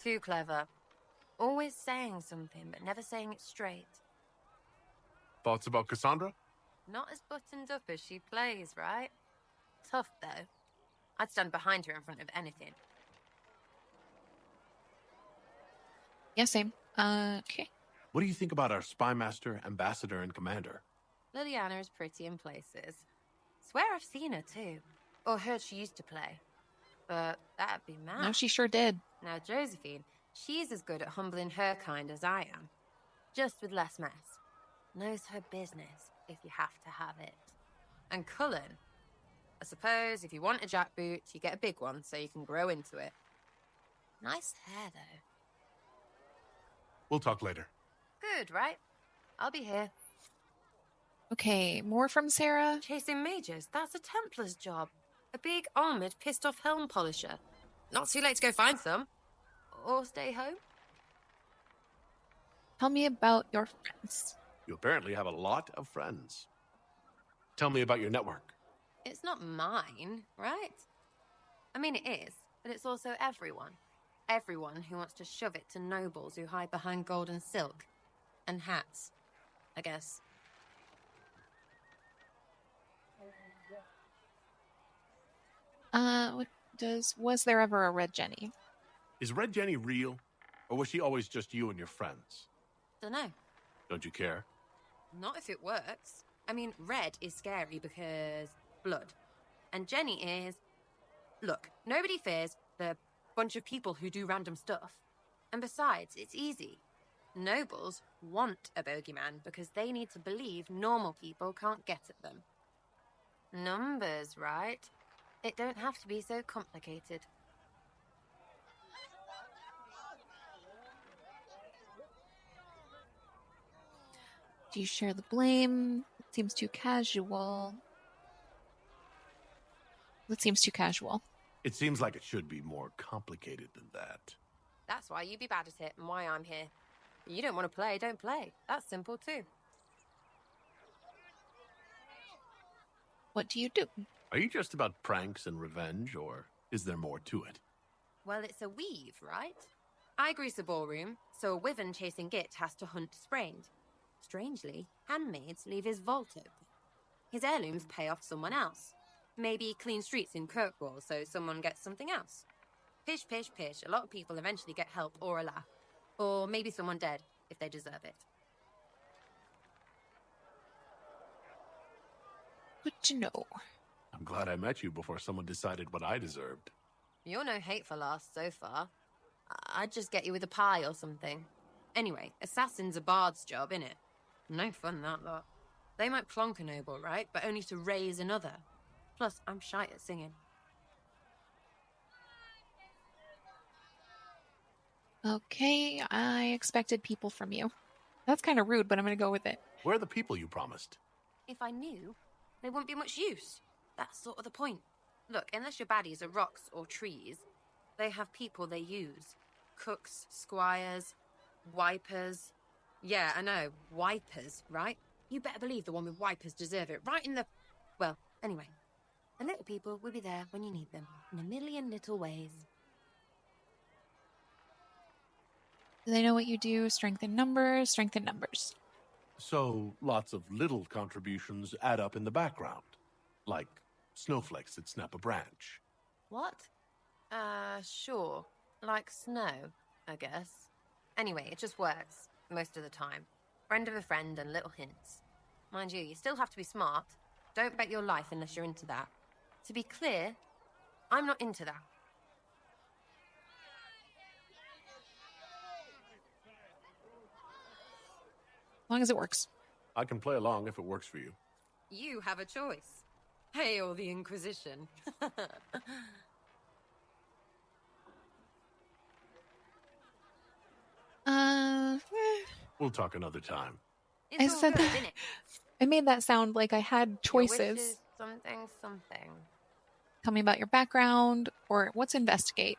Too clever. Always saying something, but never saying it straight. Thoughts about Cassandra? Not as buttoned up as she plays, right? Tough, though. I'd stand behind her in front of anything. Yeah, same. Okay. What do you think about our spy master, ambassador, and commander? Leliana is pretty in places. Swear I've seen her, too. Or heard she used to play. But that'd be mad. No, she sure did. Now, Josephine, she's as good at humbling her kind as I am. Just with less mess. knows her business if you have to have it. And Cullen, I suppose if you want a jackboot, you get a big one so you can grow into it. Nice hair, though. We'll talk later. Good, right? I'll be here. Okay, more from Sera. Chasing mages, that's a Templar's job. A big, armoured, pissed-off helm polisher. Not too late to go find some. Or stay home. Tell me about your friends. You apparently have a lot of friends. Tell me about your network. It's not mine, right? I mean, it is, but it's also everyone. Everyone who wants to shove it to nobles who hide behind gold and silk. And hats, I guess. Was there ever a Red Jenny? Is Red Jenny real? Or was she always just you and your friends? Dunno. Don't you care? Not if it works. I mean, red is scary because blood. And Jenny is... Look, nobody fears the bunch of people who do random stuff. And besides, it's easy. Nobles want a bogeyman because they need to believe normal people can't get at them. Numbers, right? It don't have to be so complicated. Do you share the blame? It seems too casual. That seems too casual. It seems like it should be more complicated than that. That's why you be bad at it and why I'm here. You don't want to play, don't play. That's simple too. What do you do? Are you just about pranks and revenge, or is there more to it? Well, it's a weave, right? I grease a ballroom, so a wyvern chasing Git has to hunt sprained. Strangely, handmaids leave his vault open. His heirlooms pay off someone else. Maybe clean streets in Kirkwall so someone gets something else. Pish, pish, pish. A lot of people eventually get help or a laugh. Or maybe someone dead, if they deserve it. Good to know. I'm glad I met you before someone decided what I deserved. You're no hateful ass so far. I'd just get you with a pie or something. Anyway, assassin's a bard's job, innit? No fun, that lot. They might plonk a noble, right? But only to raise another. Plus, I'm shy at singing. Okay, I expected people from you. That's kind of rude, but I'm going to go with it. Where are the people you promised? If I knew, they wouldn't be much use. That's sort of the point. Look, unless your baddies are rocks or trees, they have people they use. Cooks, squires, wipers. Yeah, I know, wipers, right? You better believe the one with wipers deserve it, right in the... Well, anyway. The little people will be there when you need them, in a million little ways. Do they know what you do? Strength in numbers, strength in numbers. So, lots of little contributions add up in the background. Like snowflakes that snap a branch. What? Sure. Like snow, I guess. Anyway, it just works, most of the time. Friend of a friend and little hints. Mind you, you still have to be smart. Don't bet your life unless you're into that. To be clear, I'm not into that. As long as it works. I can play along if it works for you. You have a choice. Hail the Inquisition. We'll talk another time. I said good, that. I made that sound like I had choices. Your wish is something. Tell me about your background, or what's investigate.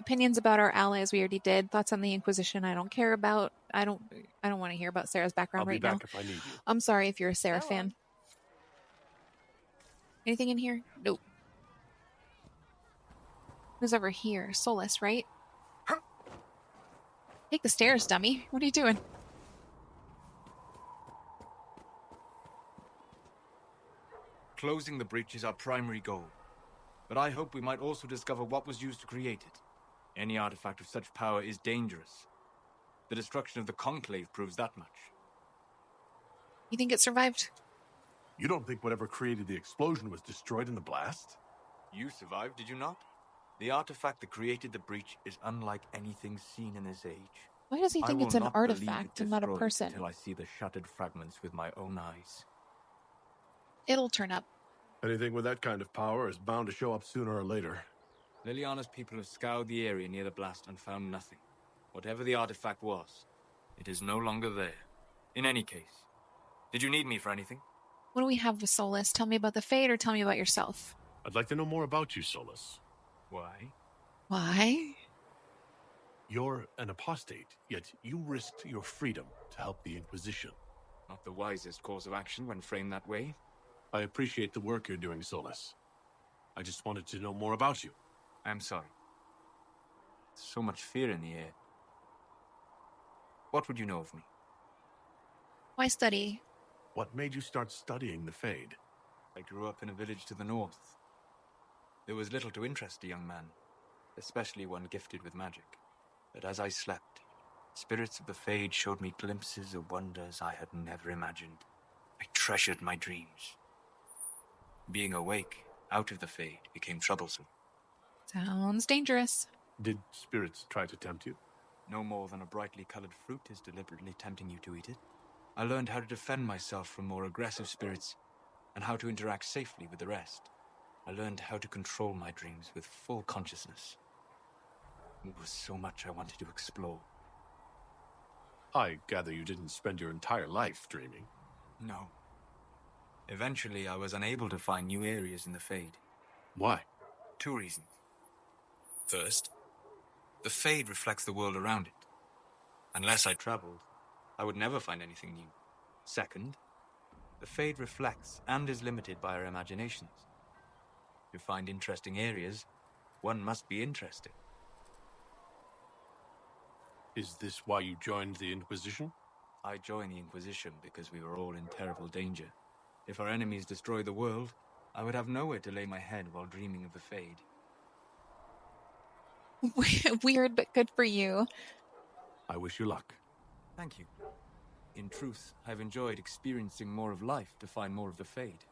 Opinions about our allies we already did. Thoughts on the Inquisition I don't care about. I don't want to hear about Sera's background right now. I'll be back if I need you. I'm sorry if you're a Sera fan. Anything in here? Nope. Who's over here? Solus, right? Take the stairs, dummy. What are you doing? Closing the breach is our primary goal. But I hope we might also discover what was used to create it. Any artifact of such power is dangerous. The destruction of the Conclave proves that much. You think it survived? You don't think whatever created the explosion was destroyed in the blast? You survived, did you not? The artifact that created the breach is unlike anything seen in this age. Why does he I think will it's an not believe artifact it and not a destroyed person? until I see the shattered fragments with my own eyes. It'll turn up. Anything with that kind of power is bound to show up sooner or later. Liliana's people have scoured the area near the blast and found nothing. Whatever the artifact was, it is no longer there. In any case, did you need me for anything? What do we have with Solus? Tell me about the Fade or tell me about yourself. I'd like to know more about you, Solus. Why? Why? You're an apostate, yet you risked your freedom to help the Inquisition. Not the wisest course of action when framed that way. I appreciate the work you're doing, Solus. I just wanted to know more about you. I'm sorry. So much fear in the air. What would you know of me? Why study? What made you start studying the Fade? I grew up in a village to the north. There was little to interest a young man, especially one gifted with magic. But as I slept, spirits of the Fade showed me glimpses of wonders I had never imagined. I treasured my dreams. Being awake, out of the Fade, became troublesome. Sounds dangerous. Did spirits try to tempt you? No more than a brightly colored fruit is deliberately tempting you to eat it. I learned how to defend myself from more aggressive spirits, and how to interact safely with the rest. I learned how to control my dreams with full consciousness. There was so much I wanted to explore. I gather you didn't spend your entire life dreaming. No. Eventually, I was unable to find new areas in the Fade. Why? 2 reasons. First, the Fade reflects the world around it. Unless I traveled, I would never find anything new. Second, the Fade reflects and is limited by our imaginations. To find interesting areas, one must be interested. Is this why you joined the Inquisition? I joined the Inquisition because we were all in terrible danger. If our enemies destroy the world, I would have nowhere to lay my head while dreaming of the Fade. Weird, but good for you. I wish you luck. Thank you. In truth, I've enjoyed experiencing more of life to find more of the Fade.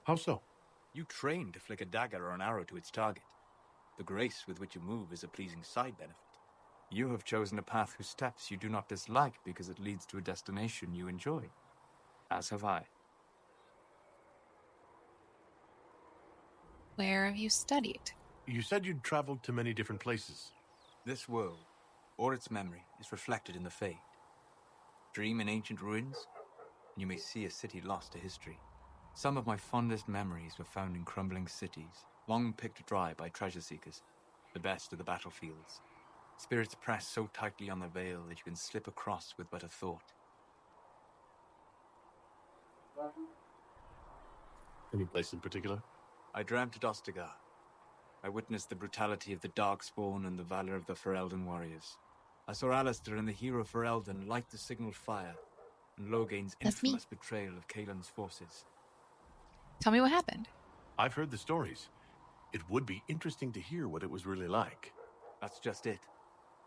How so? You train to flick a dagger or an arrow to its target. The grace with which you move is a pleasing side benefit. You have chosen a path whose steps you do not dislike because it leads to a destination you enjoy. As have I. Where have you studied? You said you'd traveled to many different places. This world, or its memory, is reflected in the Fade. Dream in ancient ruins, and you may see a city lost to history. Some of my fondest memories were found in crumbling cities, long picked dry by treasure seekers, the best of the battlefields. Spirits press so tightly on the veil that you can slip across with but a thought. Any place in particular? I dreamt at Ostagar. I witnessed the brutality of the Darkspawn and the valor of the Ferelden warriors. I saw Alistair and the hero Ferelden light the signal fire, and Logain's infamous betrayal of Caelan's forces. Tell me what happened. I've heard the stories. It would be interesting to hear what it was really like. That's just it.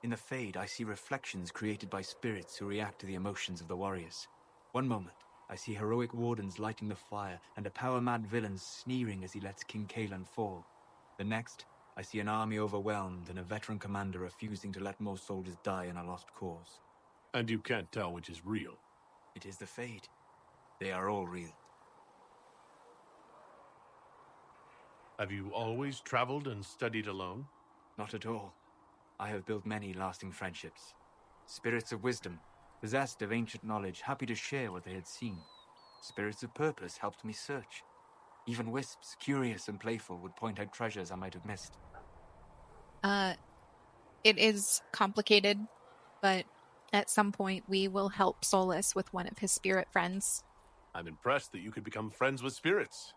In the Fade, I see reflections created by spirits who react to the emotions of the warriors. One moment, I see heroic wardens lighting the fire, and a power-mad villain sneering as he lets King Caelan fall. The next, I see an army overwhelmed and a veteran commander refusing to let more soldiers die in a lost cause. And you can't tell which is real. It is the Fade. They are all real. Have you always traveled and studied alone? Not at all. I have built many lasting friendships. Spirits of wisdom, possessed of ancient knowledge, happy to share what they had seen. Spirits of purpose helped me search. Even wisps, curious and playful, would point out treasures I might have missed. It is complicated, but at some point we will help Solus with one of his spirit friends. I'm impressed that you could become friends with spirits.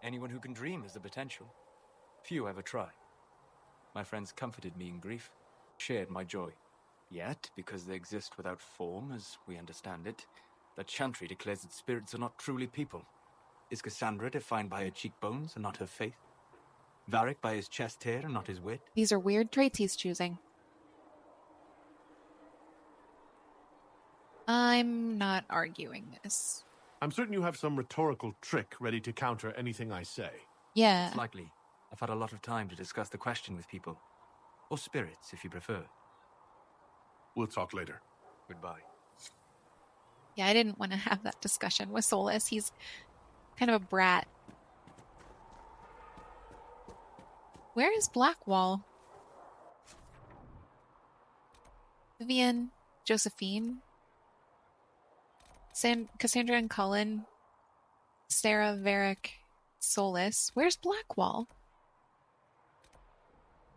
Anyone who can dream has the potential. Few ever try. My friends comforted me in grief, shared my joy. Yet, because they exist without form, as we understand it, the Chantry declares that spirits are not truly people. Is Cassandra defined by her cheekbones and not her faith? Varric by his chest hair and not his wit? These are weird traits he's choosing. I'm not arguing this. I'm certain you have some rhetorical trick ready to counter anything I say. Yeah. It's likely. I've had a lot of time to discuss the question with people. Or spirits, if you prefer. We'll talk later. Goodbye. Yeah, I didn't want to have that discussion with Solus. He's kind of a brat. Where is Blackwall? Vivienne, Josephine, Cassandra and Cullen, Sera, Varric, Solus. Where's Blackwall?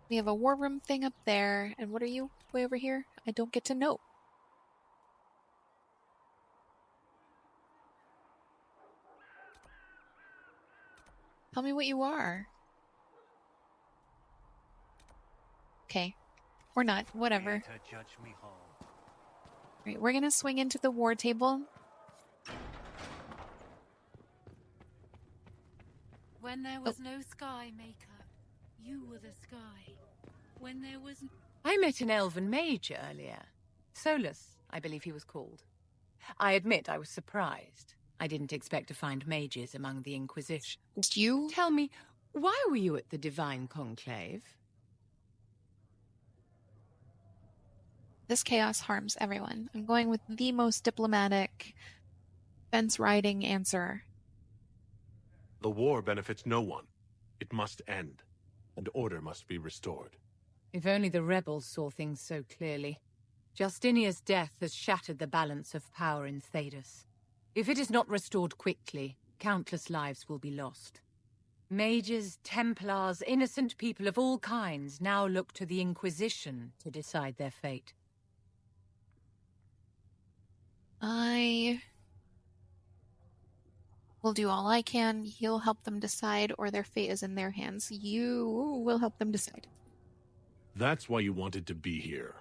We have a war room thing up there. And what are you way over here? I don't get to know. Tell me what you are. Okay. Or not. Whatever. Right, we're gonna swing into the war table. When there was no sky maker, you were the sky. When there was... I met an elven mage earlier. Solus, I believe he was called. I admit I was surprised. I didn't expect to find mages among the Inquisition. Did you? Tell me, why were you at the Divine Conclave? This chaos harms everyone. I'm going with the most diplomatic, fence-riding answer. The war benefits no one. It must end, and order must be restored. If only the rebels saw things so clearly. Justinia's death has shattered the balance of power in Thedas. If it is not restored quickly, countless lives will be lost. Mages, Templars, innocent people of all kinds now look to the Inquisition to decide their fate. I will do all I can. He'll help them decide, or their fate is in their hands. You will help them decide. That's why you wanted to be here.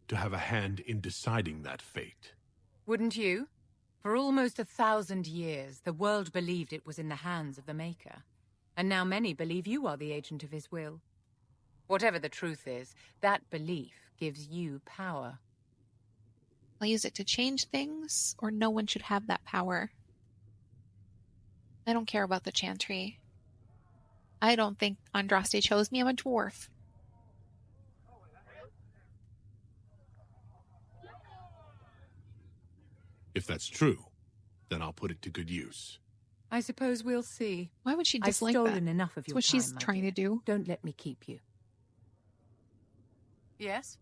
To have a hand in deciding that fate. Wouldn't you? For almost 1,000 years, the world believed it was in the hands of the Maker. And now many believe you are the agent of his will. Whatever the truth is, that belief gives you power. I'll use it to change things, or no one should have that power. I don't care about the Chantry. I don't think Andraste chose me. I'm a dwarf. If that's true, then I'll put it to good use. I suppose we'll see. Why would she dislike I've that? stolen enough of your That's what time, she's my trying dear. to do. Don't let me keep you. Yes?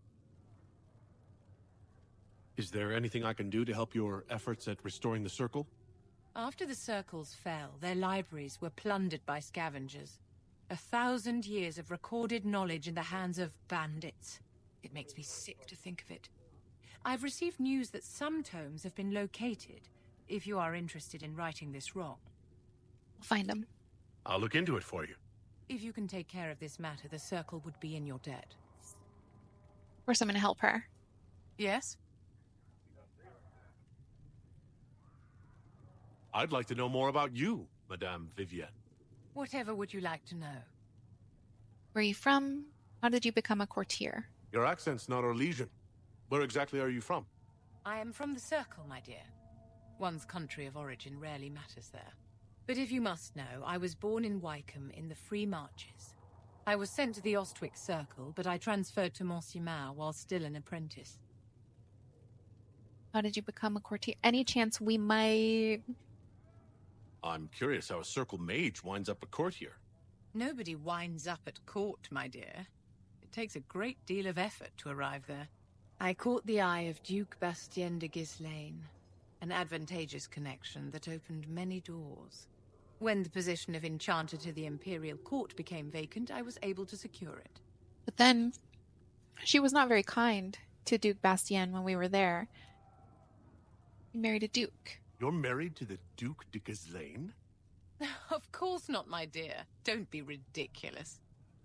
Is there anything I can do to help your efforts at restoring the Circle? After the Circles fell, their libraries were plundered by scavengers. 1,000 years of recorded knowledge in the hands of bandits. It makes me sick to think of it. I've received news that some tomes have been located, if you are interested in righting this wrong. We'll find them. I'll look into it for you. If you can take care of this matter, the Circle would be in your debt. Of course I'm going to help her. Yes? I'd like to know more about you, Madame Vivienne. Whatever would you like to know? Where are you from? How did you become a courtier? Your accent's not Orlesian. Where exactly are you from? I am from the Circle, my dear. One's country of origin rarely matters there. But if you must know, I was born in Wycombe in the Free Marches. I was sent to the Ostwick Circle, but I transferred to Mire while still an apprentice. How did you become a courtier? Any chance we might... I'm curious how a Circle mage winds up a courtier. Nobody winds up at court, my dear. It takes a great deal of effort to arrive there. I caught the eye of Duke Bastien de Ghislaine, an advantageous connection that opened many doors. When the position of Enchanter to the Imperial Court became vacant, I was able to secure it. But then, she was not very kind to Duke Bastien when we were there. He married a duke. You're married to the Duke de Ghislaine? Of course not, my dear. Don't be ridiculous.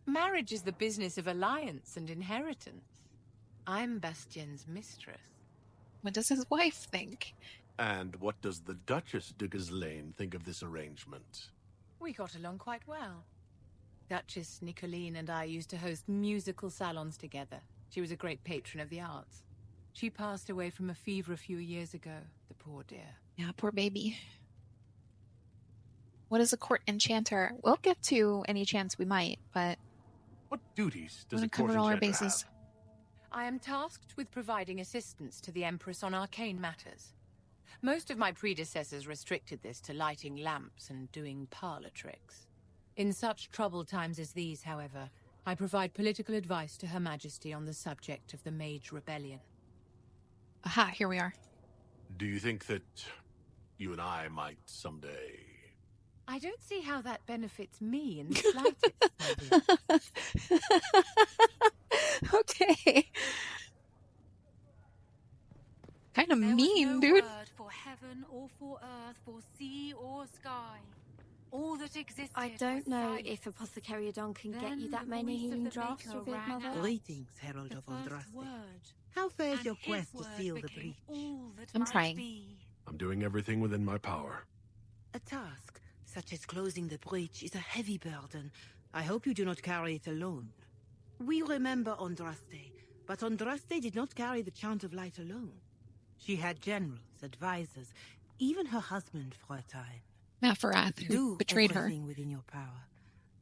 Marriage is the business of alliance and inheritance. I'm Bastien's mistress. What does his wife think? And what does the Duchess de Ghislaine think of this arrangement? We got along quite well. Duchess Nicoline and I used to host musical salons together. She was a great patron of the arts. She passed away from a fever a few years ago, the poor dear. Yeah, poor baby. What is a court enchanter? We'll get to any chance we might, but... What duties does I a want to court cover all our enchanter bases. have? I am tasked with providing assistance to the Empress on arcane matters. Most of my predecessors restricted this to lighting lamps and doing parlor tricks. In such troubled times as these, however, I provide political advice to Her Majesty on the subject of the Mage Rebellion. Aha, here we are. Do you think that you and I might someday... I don't see how that benefits me in the slightest. Okay. Kind of mean, dude. Word for heaven or for earth, for sea or sky. All that existed. I don't know if Apothecary Adon can get you that many healing drafts with it, Mother. Greetings, Herald of Andraste. How fares your quest to seal the breach? I'm trying. I'm doing everything within my power. A task such as closing the breach is a heavy burden. I hope you do not carry it alone. We remember Andraste, but Andraste did not carry the Chant of Light alone. She had generals, advisors, even her husband for a time. Mafarath, who betrayed her. Do within your power,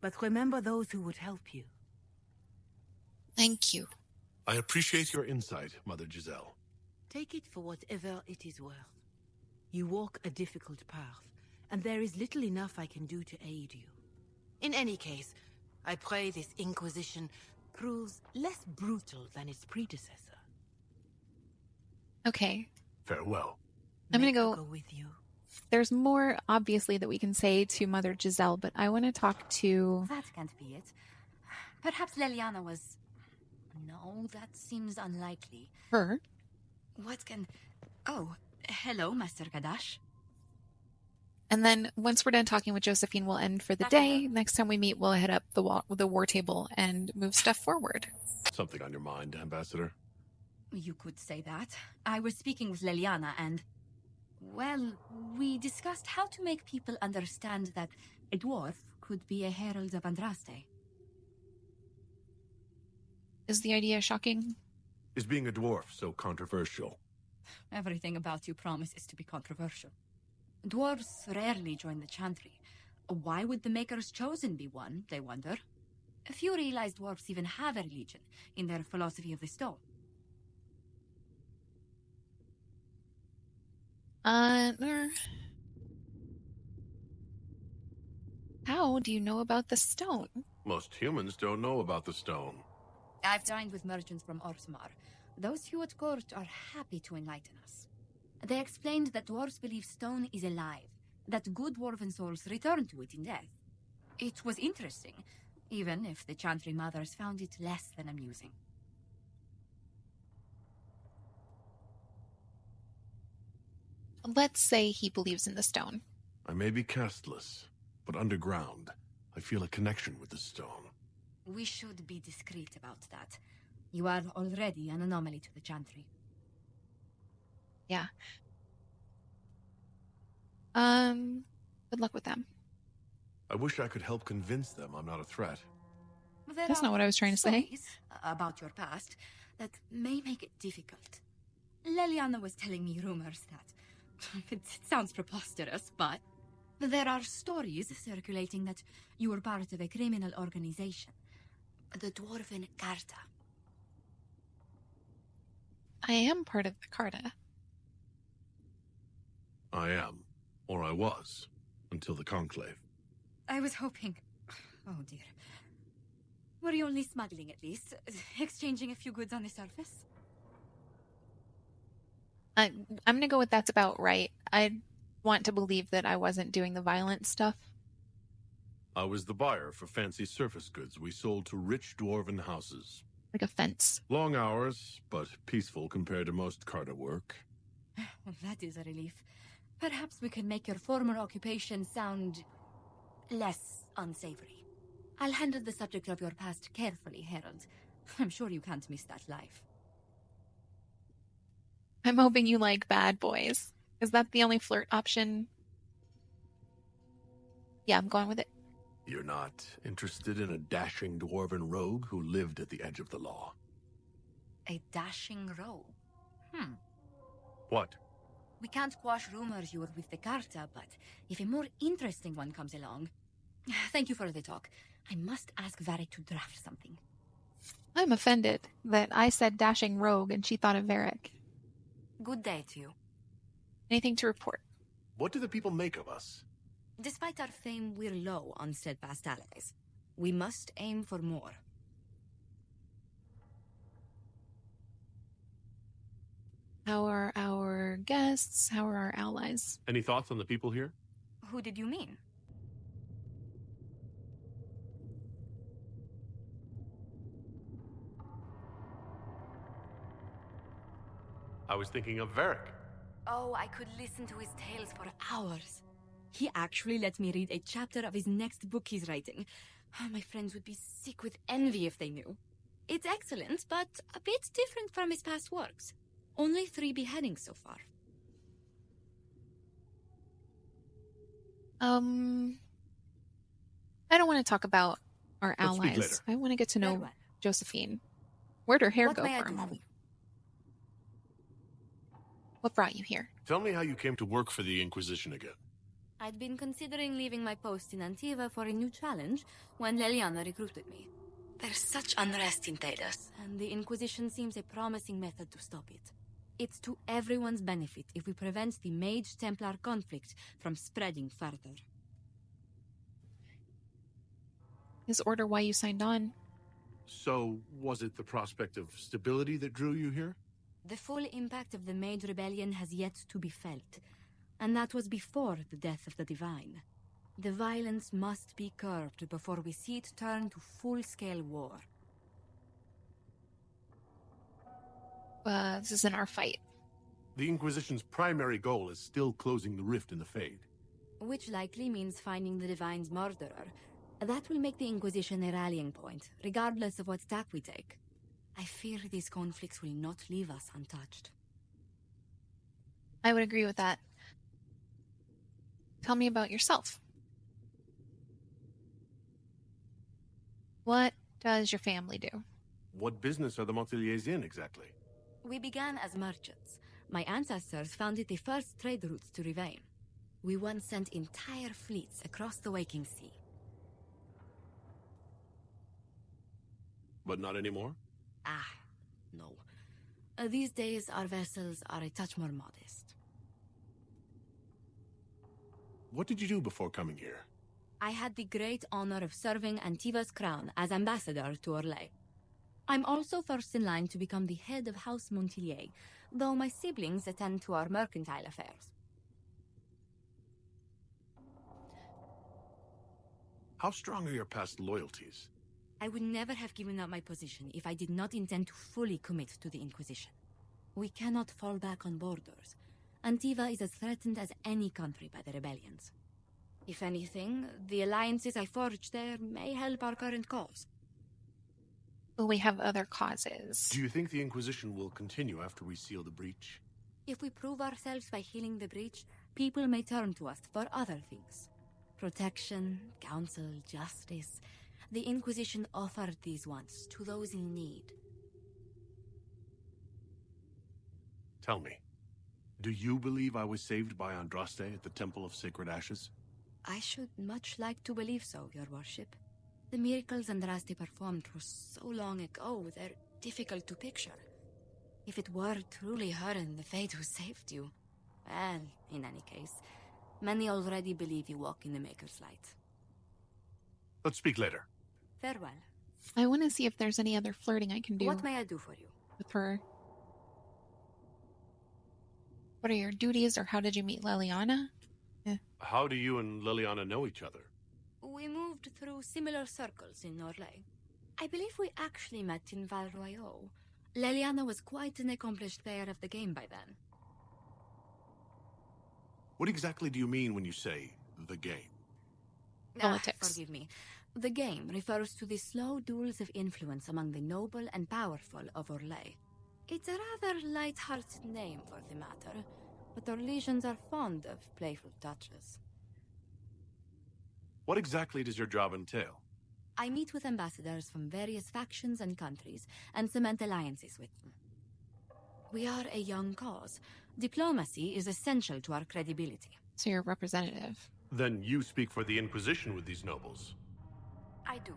but remember those who would help you. Thank you. I appreciate your insight, Mother Giselle. Take it for whatever it is worth. You walk a difficult path, and there is little enough I can do to aid you. In any case, I pray this Inquisition proves less brutal than its predecessor. Okay. Farewell. I'm gonna go with you. There's more, obviously, that we can say to Mother Giselle, but I want to talk to... That can't be it. Perhaps Leliana was... No, that seems unlikely. Her? What can... Oh, hello, Master Kadash. And then, once we're done talking with Josephine, we'll end for the day. Next time we meet, we'll head up the war table and move stuff forward. Something on your mind, Ambassador? You could say that. I was speaking with Leliana and... Well, we discussed how to make people understand that a dwarf could be a herald of Andraste. Is the idea shocking? Is being a dwarf so controversial? Everything about you promises to be controversial. Dwarves rarely join the Chantry. Why would the Maker's Chosen be one, they wonder? Few realize dwarves even have a religion in their philosophy of the stone. How do you know about the stone? Most humans don't know about the stone. I've dined with merchants from Ormar. Those few at court are happy to enlighten us. They explained that dwarves believe stone is alive, that good dwarven souls return to it in death. It was interesting, even if the Chantry mothers found it less than amusing. Let's say he believes in the stone. I may be casteless, but underground, I feel a connection with the stone. We should be discreet about that. You are already an anomaly to the Chantry. Yeah. Good luck with them. I wish I could help convince them I'm not a threat. That's not what I was trying to say. About your past that may make it difficult. Leliana was telling me rumors that... It sounds preposterous, but... There are stories circulating that you were part of a criminal organization. The Dwarven Carta. I am part of the Carta. I am. Or I was. Until the Conclave. I was hoping... Oh, dear. Were you only smuggling, at least? Exchanging a few goods on the surface? I'm gonna go with that's about right. I want to believe that I wasn't doing the violent stuff. I was the buyer for fancy surface goods we sold to rich dwarven houses. Like a fence. Long hours, but peaceful compared to most Carta work. Well, that is a relief. Perhaps we can make your former occupation sound... less unsavory. I'll handle the subject of your past carefully, Herald. I'm sure you can't miss that life. I'm hoping you like bad boys. Is that the only flirt option? Yeah, I'm going with it. You're not interested in a dashing dwarven rogue who lived at the edge of the law? A dashing rogue? What? We can't quash rumors you were with the Carta, but if a more interesting one comes along... Thank you for the talk. I must ask Varric to draft something. I'm offended that I said dashing rogue and she thought of Varric. Good day to you. Anything to report? What do the people make of us? Despite our fame, we're low on steadfast allies. We must aim for more. How are our guests? How are our allies? Any thoughts on the people here? Who did you mean? I was thinking of Varric. Oh, I could listen to his tales for hours. He actually let me read a chapter of his next book he's writing. My friends would be sick with envy if they knew. It's excellent, but a bit different from his past works. Only 3 beheadings so far. I don't want to talk about our Let's speak allies. later. I want to get to know Josephine. Where'd her hair What go may I for a do? moment? What brought you here? Tell me how you came to work for the Inquisition again. I'd been considering leaving my post in Antiva for a new challenge when Leliana recruited me. There's such unrest in Thedas, and the Inquisition seems a promising method to stop it. It's to everyone's benefit if we prevent the Mage-Templar conflict from spreading further. Is order why you signed on? So, was it the prospect of stability that drew you here? The full impact of the Mage Rebellion has yet to be felt, and that was before the death of the Divine. The violence must be curbed before we see it turn to full-scale war. This isn't our fight. The Inquisition's primary goal is still closing the rift in the Fade. Which likely means finding the Divine's murderer. That will make the Inquisition a rallying point, regardless of what tack we take. I fear these conflicts will not leave us untouched. I would agree with that. Tell me about yourself. What does your family do? What business are the Monteliers in, exactly? We began as merchants. My ancestors founded the first trade routes to Rivain. We once sent entire fleets across the Waking Sea. But not anymore? No. These days, our vessels are a touch more modest. What did you do before coming here? I had the great honor of serving Antiva's crown as ambassador to Orlais. I'm also first in line to become the head of House Montelier, though my siblings attend to our mercantile affairs. How strong are your past loyalties? I would never have given up my position if I did not intend to fully commit to the Inquisition. We cannot fall back on borders. Antiva is as threatened as any country by the rebellions. If anything, the alliances I forged there may help our current cause. Will we have other causes? Do you think the Inquisition will continue after we seal the breach? If we prove ourselves by healing the breach, people may turn to us for other things. Protection, counsel, justice. The Inquisition offered these once to those in need. Tell me, do you believe I was saved by Andraste at the Temple of Sacred Ashes? I should much like to believe so, Your Worship. The miracles Andraste performed were so long ago, they're difficult to picture. If it were truly her and the Fade who saved you, well, in any case, many already believe you walk in the Maker's light. Let's speak later. Farewell. I want to see if there's any other flirting I can do. What may I do for you? With her. What are your duties, or how did you meet Leliana? How do you and Liliana know each other? We moved through similar circles in Orlais. I believe we actually met in Val Royaux. Leliana was quite an accomplished player of the game by then. What exactly do you mean when you say, the game? Politics. Forgive me. The game refers to the slow duels of influence among the noble and powerful of Orlais. It's a rather light-hearted name for the matter, but Orlesians are fond of playful touches. What exactly does your job entail? I meet with ambassadors from various factions and countries and cement alliances with them. We are a young cause. Diplomacy is essential to our credibility. So you're a representative. Then you speak for the Inquisition with these nobles. I do.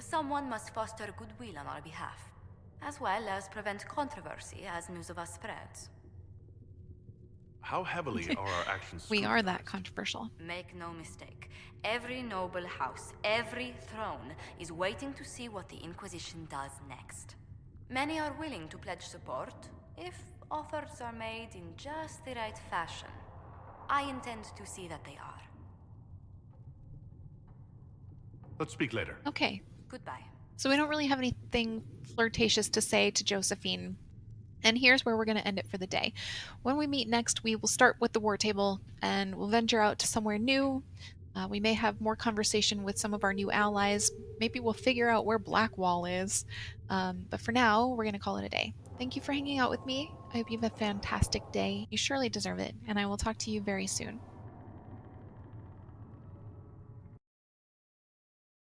Someone must foster goodwill on our behalf, as well as prevent controversy as news of us spreads. How heavily are our actions We are that controversial. Make no mistake. Every noble house, every throne is waiting to see what the Inquisition does next. Many are willing to pledge support if offers are made in just the right fashion. I intend to see that they are. Let's speak later. Okay. Goodbye. So we don't really have anything flirtatious to say to Josephine. And here's where we're going to end it for the day. When we meet next, we will start with the war table and we'll venture out to somewhere new. We may have more conversation with some of our new allies. Maybe we'll figure out where Blackwall is. But for now, we're going to call it a day. Thank you for hanging out with me. I hope you have a fantastic day. You surely deserve it, and I will talk to you very soon.